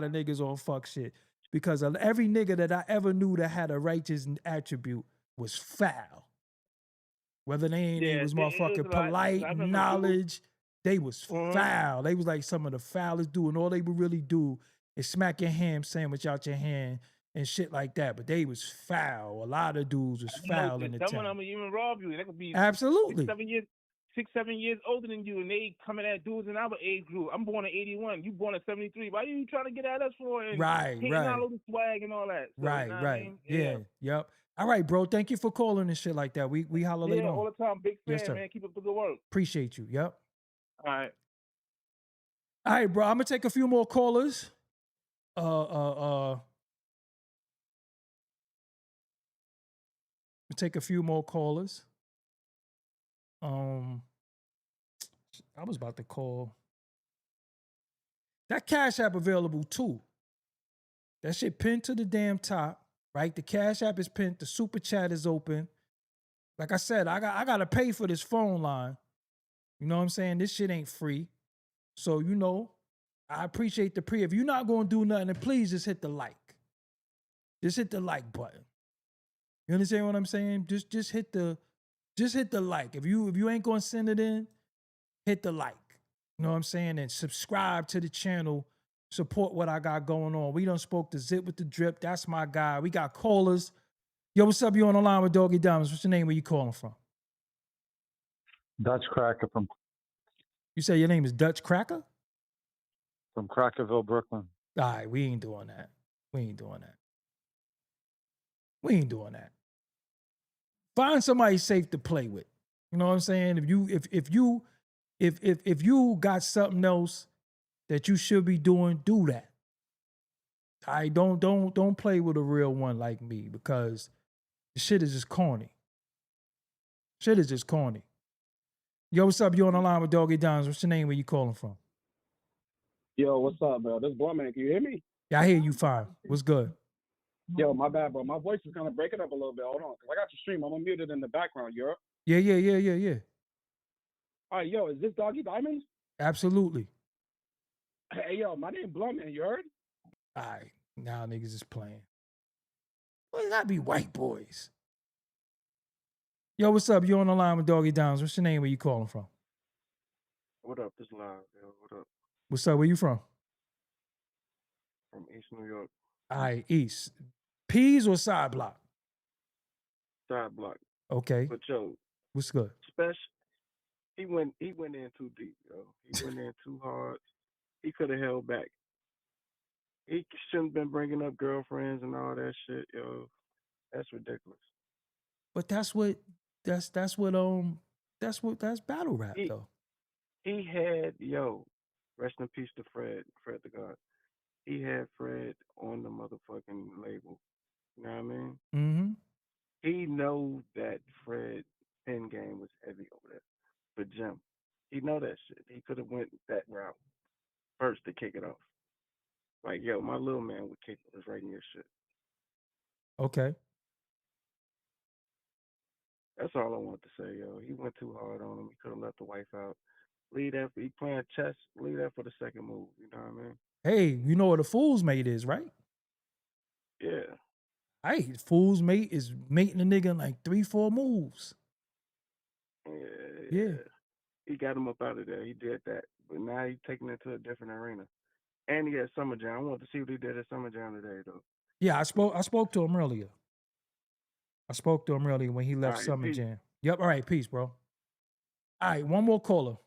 of niggas on fuck shit because every nigga that I ever knew that had a righteous attribute was foul. Whether they was motherfucking polite, knowledge, they was foul. They was like some of the foulest dude, and all they would really do is smack your ham sandwich out your hand and shit like that. But they was foul. A lot of dudes was foul in the town. Some of them will even rob you. They could be absolutely 6, 7 years older than you, and they coming at dudes in our age group. I'm born in 81. You born in 73. Why are you trying to get at us for? And hating all over swag and all that. So, right. You know what I mean? Yeah. Yep. All right, bro. Thank you for calling and shit like that. We holler later on. All the time. Big fan, yes, sir. Man. Keep up the good work. Appreciate you. Yep. All right. All right, bro. I'm gonna take a few more callers. Take a few more callers. I was about to call. That Cash App available too. That shit pinned to the damn top, right? The Cash App is pinned. The Super Chat is open. Like I said, I gotta pay for this phone line. You know what I'm saying? This shit ain't free. So, you know, I appreciate the pre. If you're not gonna do nothing, then please just hit the like. Just hit the like button. You understand what I'm saying? Just hit the like. If you ain't gonna send it in, hit the like. You know what I'm saying? And subscribe to the channel. Support what I got going on. We done spoke to Zip with the Drip. That's my guy. We got callers. Yo, what's up? You on the line with Doggie Diamonds. What's your name? Where you calling from? Dutch Cracker from. You say your name is Dutch Cracker? From Crackerville, Brooklyn. All right, we ain't doing that. We ain't doing that. Find somebody safe to play with. You know what I'm saying? If you got something else that you should be doing, do that. All right, don't play with a real one like me because the shit is just corny. Yo, what's up? You on the line with Doggie Diamonds. What's your name? Where you calling from? Yo, what's up, bro? This is Blowman. Can you hear me? Yeah, I hear you fine. What's good? Yo, my bad, bro. My voice is kind of breaking up a little bit. Hold on, because I got your stream. I'm unmuted in the background. You're Yeah. All right, yo, is this Doggie Diamonds? Absolutely. Hey, yo, my name Blowman. You heard? All right, now niggas is playing. Well, it gotta be white boys. Yo, what's up? You on the line with Doggie Diamonds. What's your name? Where you calling from? What up? This live, yo. What up? What's up? Where you from? From East New York. All right, East. Peas or side block? Side block. Okay. But yo, what's good? Spesh, he went in too deep, yo. He went in too hard. He could have held back. He shouldn't have been bringing up girlfriends and all that shit, yo. That's ridiculous. But that's battle rap though. He had rest in peace to Fred the God. He had Fred on the motherfucking label. You know what I mean? Mm-hmm. He knows that Fred pen game was heavy over there for Jim. He know that shit. He could have went that route first to kick it off. Like, yo, my little man was capable of writing your shit. Okay. That's all I want to say, yo. He went too hard on him. He could have left the wife out. Leave that. He playing chess. Leave that for the second move. You know what I mean? Hey, you know what a fool's mate is, right? Yeah. Hey, fool's mate is mating a nigga in like 3-4 moves. Yeah. He got him up out of there. He did that. But now he's taking it to a different arena. And he had Summer Jam. I wanted to see what he did at Summer Jam today, though. Yeah, I spoke to him earlier. I spoke to him earlier when he left All right, Summer peace. Jam. Yep. All right. Peace, bro. All right. One more caller.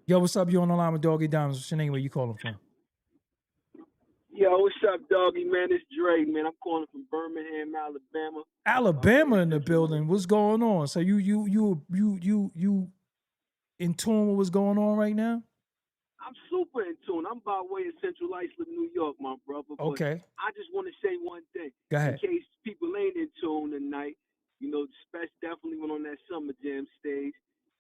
Yo, what's up? You on the line with Doggie Diamonds? What's your name? Where you calling from? Yo, what's up, Doggy, man? It's Dre, man. I'm calling from Birmingham, Alabama. Alabama in the building. What's going on? So you in tune with what's going on right now? I'm super in tune. I'm by way of Central Islip, New York, my brother. But Okay. I just want to say one thing. Go ahead. In case people ain't in tune tonight, you know, Spesh definitely went on that Summer Jam stage.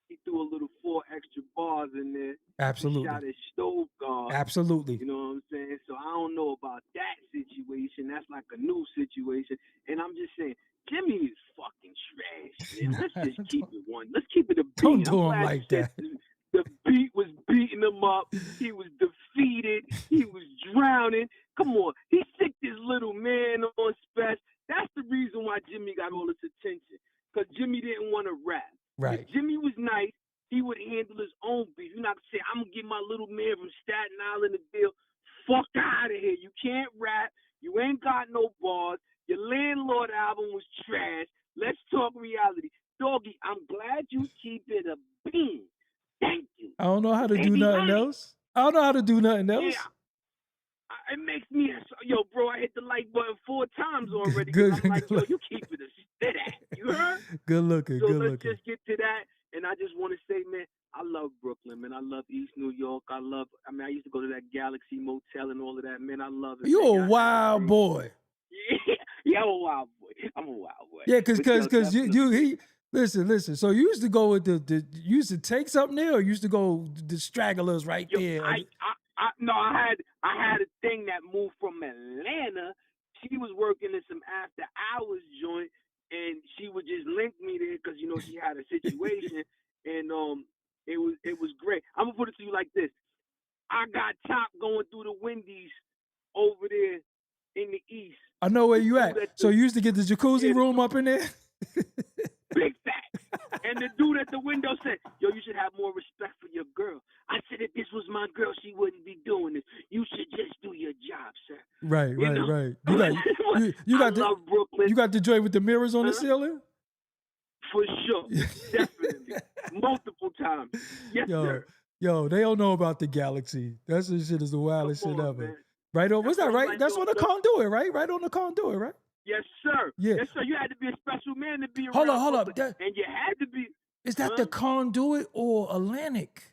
He threw a little 4 extra bars in there. Absolutely. He shot his stove guard. Absolutely. You know what I'm saying? So I don't know about that situation. That's like a new situation. And I'm just saying, Jimmy is fucking trash, man. Let's just keep it one. Let's keep it a beat. Don't do him like that. The beat was beating him up. He was defeated. He was drowning. Come on. He sicked his little man on Spesh. That's the reason why Jimmy got all this attention. Because Jimmy didn't want to rap. Right. If Jimmy was nice, he would handle his own beat. You're not going to say, I'm going to get my little man from Staten Island to deal. Fuck out of here. You can't rap. You ain't got no bars. Your Landlord album was trash. Let's talk reality. Doggy, I'm glad you keep it a bean. Thank you. I don't know how to do nothing else. I don't know how to do nothing else. Yeah. It makes me, yo, bro, I hit the like button 4 times already. Good, I'm like, yo, good. you keep it a spit at. You heard? Good looking. So Good let's looking. just get to that. And I just want to say, man, I love Brooklyn, man. I love East New York. I used to go to that Galaxy Motel and all of that, man. I love it. You man. a wild boy. Yeah, I'm a wild boy. I'm a wild boy. Yeah, But, yo, because he listen. So you used to go with you used to take something there, or you used to go the stragglers right there. I had a thing that moved from Atlanta. She was working in some after hours joint, and she would just link me there because you know she had a situation, and it was great. I'm gonna put it to you like this: I got Top going through the Wendy's over there in the East. I know where you at. So you used to get the jacuzzi room up in there. Big fact. And the dude at the window said, yo, you should have more respect for your girl. I said, if this was my girl, she wouldn't be doing this. You should just do your job, sir. Right. You know? You got I love Brooklyn. You got the joint with the mirrors on the ceiling? For sure. Definitely. Multiple times. Yes, sir. Yo, they don't know about the Galaxy. That shit is the wildest shit ever. Man. Right on, what's that, right? Like That's on the conduit, right? Right on the conduit, right? Yes, sir. Yeah. Yes, sir. You had to be a special man to be around. Hold up. Brooklyn. And you had to be. Is that the conduit or Atlantic?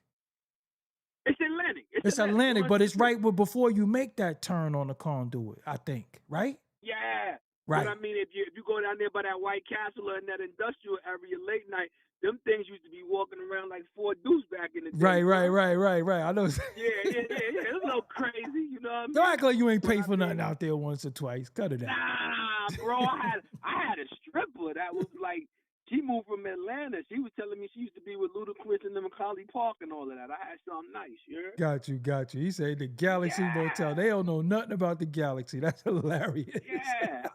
It's Atlantic. It's Atlantic, but it's right before you make that turn on the conduit, I think, right? Yeah. Right. But I mean, if you go down there by that White Castle or in that industrial area late night, them things used to be walking around like 4 dudes back in the day. Right. I know. Yeah. It's a little crazy, you know what I mean? Don't act like you ain't paid for nothing out there once or twice. Cut it out. Nah, bro. I had a stripper that was like, she moved from Atlanta. She was telling me she used to be with Ludacris in the Macaulay Park and all of that. I had something nice, you heard? Got you. He said the Galaxy Motel. They don't know nothing about the Galaxy. That's hilarious. Yeah.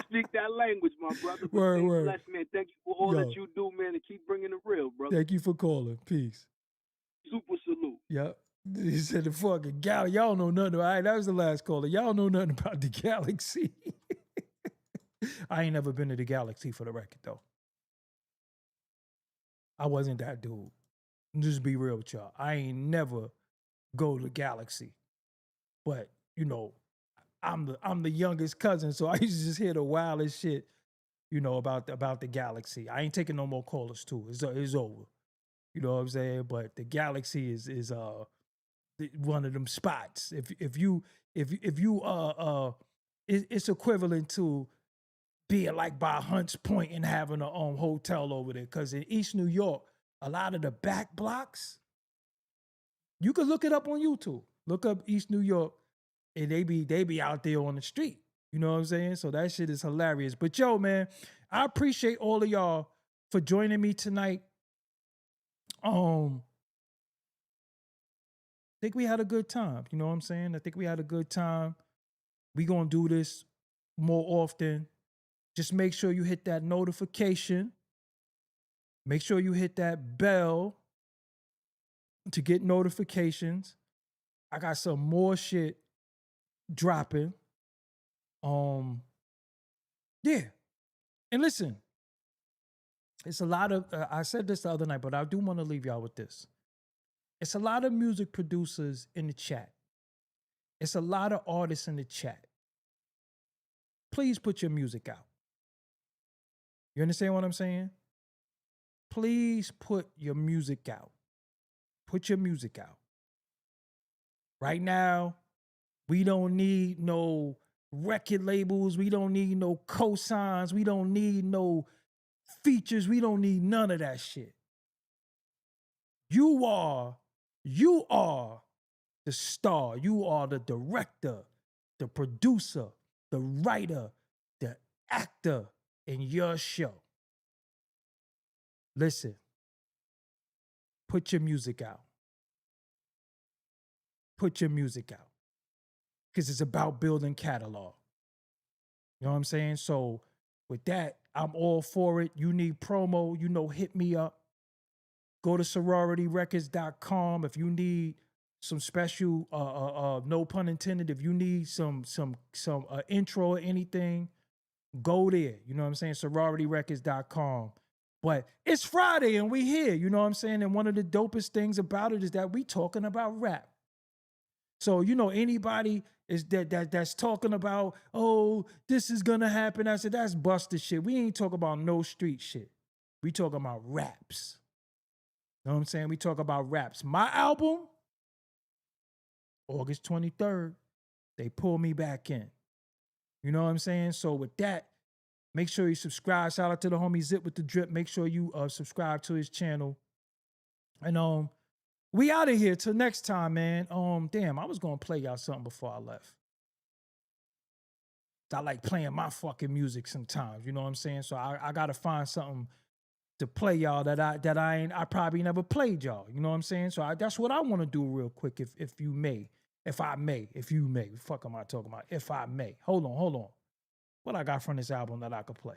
Speak that language, my brother. Word. Bless, man. Thank you for all that you do, man, and keep bringing it real, brother. Thank you for calling. Peace. Super salute. Yep. He said the fucking Galaxy. Y'all know nothing. All right, that was the last caller. Y'all know nothing about the Galaxy. I ain't never been to the Galaxy for the record, though. I wasn't that dude. Just be real with y'all. I ain't never go to the Galaxy. But, you know, I'm the youngest cousin, so I used to just hear the wildest shit, you know, about the Galaxy. I ain't taking no more callers too. It's over. You know what I'm saying? But the Galaxy is one of them spots. If you it's equivalent to being like by Hunts Point and having a hotel over there. Because in East New York, a lot of the back blocks, you could look it up on YouTube. Look up East New York, and they be out there on the street. You know what I'm saying? So that shit is hilarious. But yo, man, I appreciate all of y'all for joining me tonight. I think we had a good time. You know what I'm saying? I think we had a good time. We gonna do this more often. Just make sure you hit that notification. Make sure you hit that bell to get notifications. I got some more shit dropping. Yeah. And listen, it's a lot of, I said this the other night, but I do want to leave y'all with this. It's a lot of music producers in the chat. It's a lot of artists in the chat. Please put your music out. You understand what I'm saying? Please put your music out. Put your music out. Right now, we don't need no record labels. We don't need no cosigns. We don't need no features. We don't need none of that shit. You are the star. You are the director, the producer, the writer, the actor in your show. Listen, put your music out. Put your music out. Because it's about building catalog. You know what I'm saying? So with that, I'm all for it. You need promo, hit me up. Go to sororityrecords.com if you need some special, no pun intended, if you need some intro or anything, go there. You know what I'm saying? sororityrecords.com. But it's Friday and we here, you know what I'm saying? And one of the dopest things about it is that we talking about rap. So, anybody is that's talking about, oh, this is gonna happen. I said, that's busted shit. We ain't talking about no street shit. We talking about raps. You know what I'm saying? We talk about raps. My album, August 23rd, they pull me back in. You know what I'm saying? So with that, make sure you subscribe. Shout out to the homie Zip with the Drip. Make sure you subscribe to his channel. And we out of here till next time, man. Damn, I was gonna play y'all something before I left. I like playing my fucking music sometimes, you know what I'm saying? So I gotta find something to play y'all that I probably never played y'all, you know what I'm saying? So that's what I want to do real quick, if you may. If you may. Fuck am I talking about? If I may. Hold on. What I got from this album that I could play?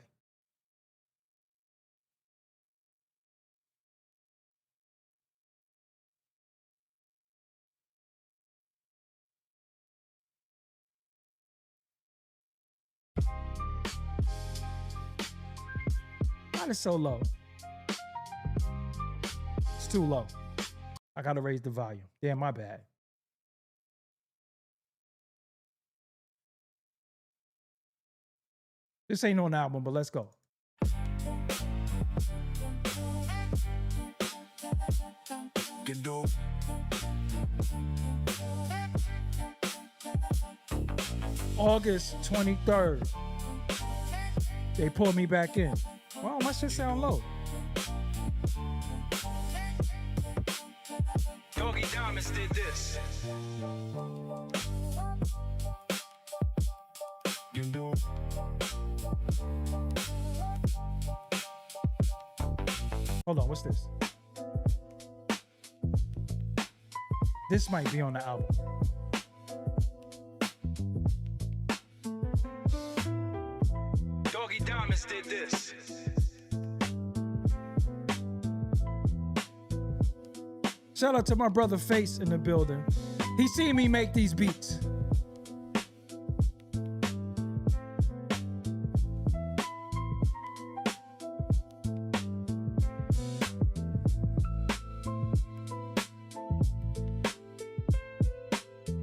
Why is it so low? It's too low. I gotta raise the volume. Damn, my bad. This ain't on an album, but let's go. August 23rd. They pulled me back in. Wow, my shit sound low. Doggie Diamonds did this. Hold on, what's this? This might be on the album. Doggie Diamonds did this. Shout out to my brother Face in the building. He seen me make these beats.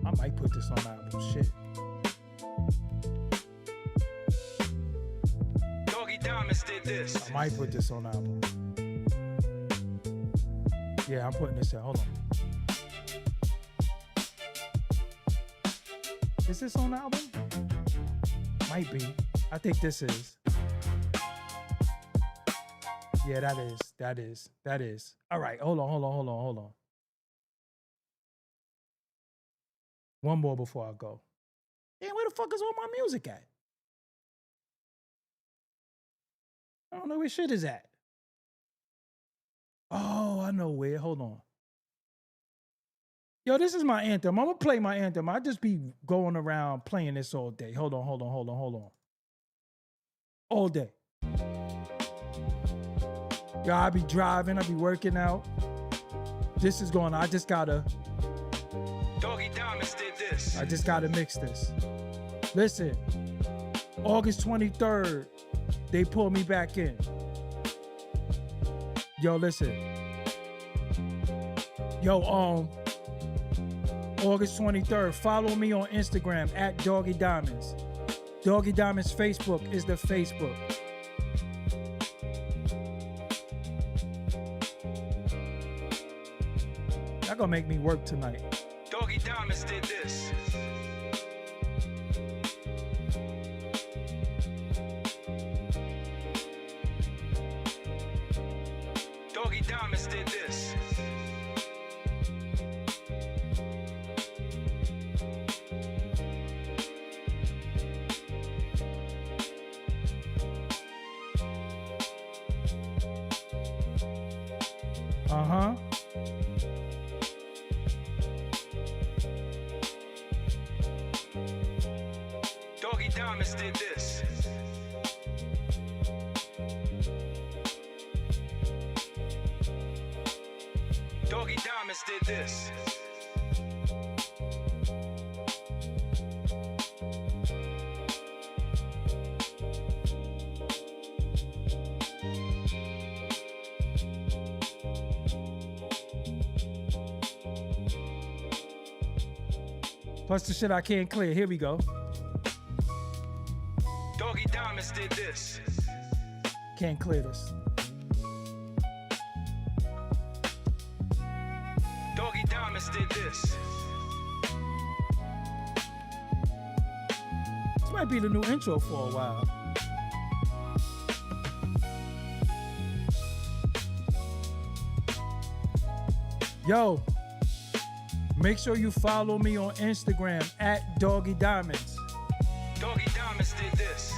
I might put this on the album. Shit. Doggie Diamonds did this. I might put this on the album. Yeah, I'm putting this in. Hold on. Is this on the album? Might be. I think this is. Yeah, that is. All right, hold on. One more before I go. Damn, where the fuck is all my music at? I don't know where shit is at. Oh, I know where. Hold on. Yo, this is my anthem. I'm gonna play my anthem. I just be going around playing this all day. Hold on. All day. Yo, I be driving, I be working out. This is going, I just gotta. Doggie Diamonds did this. I just gotta mix this. Listen, August 23rd, they pulled me back in. Yo, listen. Yo, August 23rd, follow me on Instagram at Doggie Diamonds. Doggie Diamonds Facebook is the Facebook. Y'all gonna make me work tonight. Doggie Diamonds did this. Doggie Diamonds did this. Uh-huh. Doggie Diamonds did this. Doggie Diamonds did this. Plus the shit I can't clear. Here we go. Doggie Diamonds did this. Can't clear this. Doggie Diamonds did this. This might be the new intro for a while. Yo, make sure you follow me on Instagram at Doggie Diamonds. Doggie Diamonds did this.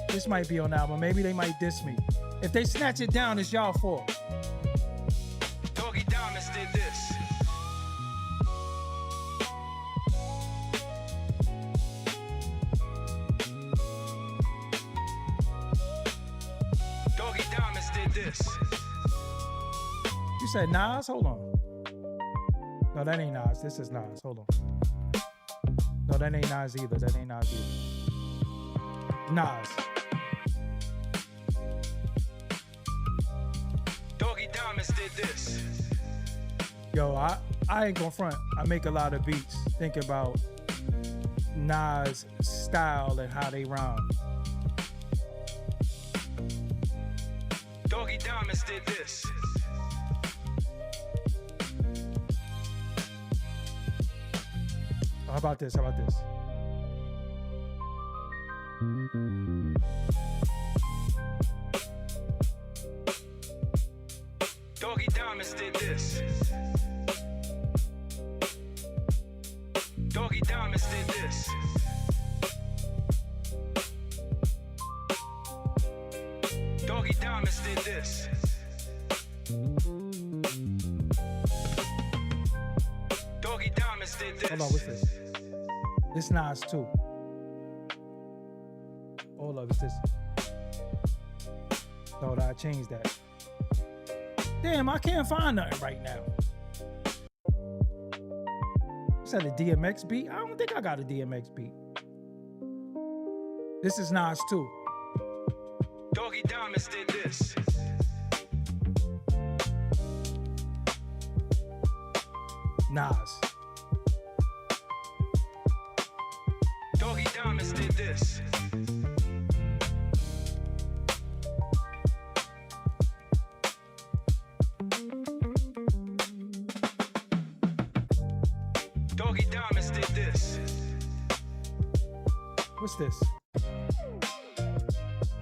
This might be on the album. Maybe they might diss me. If they snatch it down, it's y'all fault. Doggie Diamonds did this. Doggie Diamonds did this. You said Nas? Hold on. No, that ain't Nas. This is Nas. Hold on. No, that ain't Nas either. That ain't Nas either. Nas. Doggie Diamonds did this. Yo, I ain't gonna front. I make a lot of beats. Think about Nas' style and how they rhyme. Doggie Diamonds did this. How about this? How about this? Doggie Diamonds did this. Doggie Diamonds did this. Doggie Diamonds did this. Doggie Diamonds did this. Hold on, what's this? This Nas too. All of it's this. So I changed that. Damn, I can't find nothing right now. Is that a DMX beat? I don't think I got a DMX beat. This is Nas too. Doggie Diamonds did this. Nas. Doggie Diamonds did this. What's this?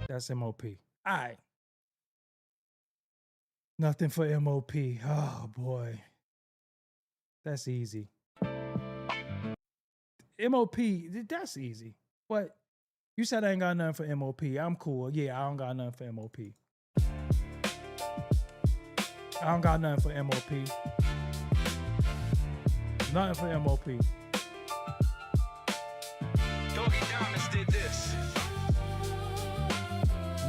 That's MOP. All right. Nothing for MOP. Oh, boy. That's easy. MOP, that's easy. What? You said I ain't got nothing for MOP. I'm cool. Yeah, I don't got nothing for MOP. I don't got nothing for MOP. Nothing for MOP. Doggie Diamonds did this.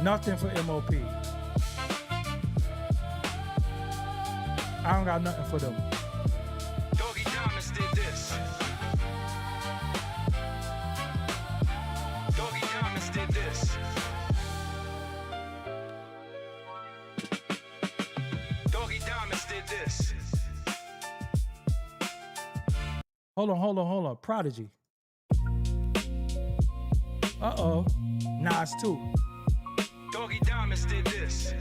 Nothing for MOP. I don't got nothing for them. Doggie Diamonds did this. Doggie Diamonds did this. Doggie Diamonds did this. Hold on. Prodigy. Uh-oh. Nas too. Doggie Diamonds did this.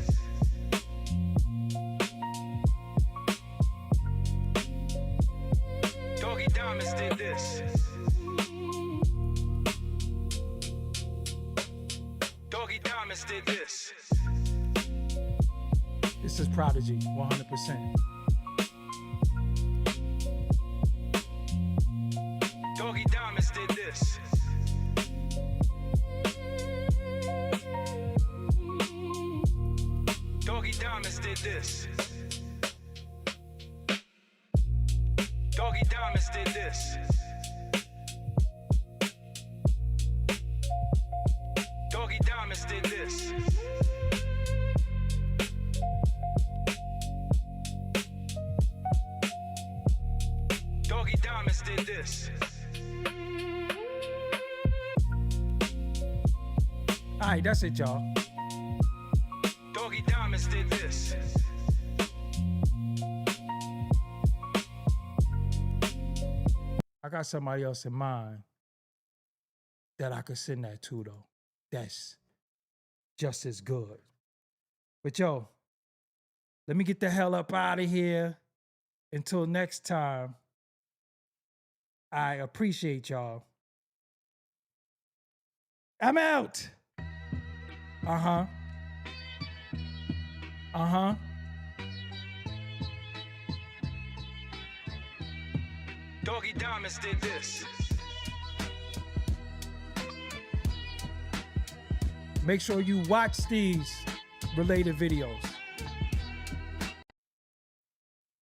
Doggie Diamonds did this. Doggie Diamonds did this. This is Prodigy, 100%. Doggie Diamonds did this. Doggie Diamonds did this. Doggie Diamonds did this. Doggie Diamonds did this. Doggie Diamonds did this. All right, that's it, y'all. Doggie Diamonds did this. I got somebody else in mind that I could send that to, though. That's just as good. But yo, let me get the hell up out of here. Until next time, I appreciate y'all. I'm out. Uh-huh. Doggie Diamonds did this. Make sure you watch these related videos.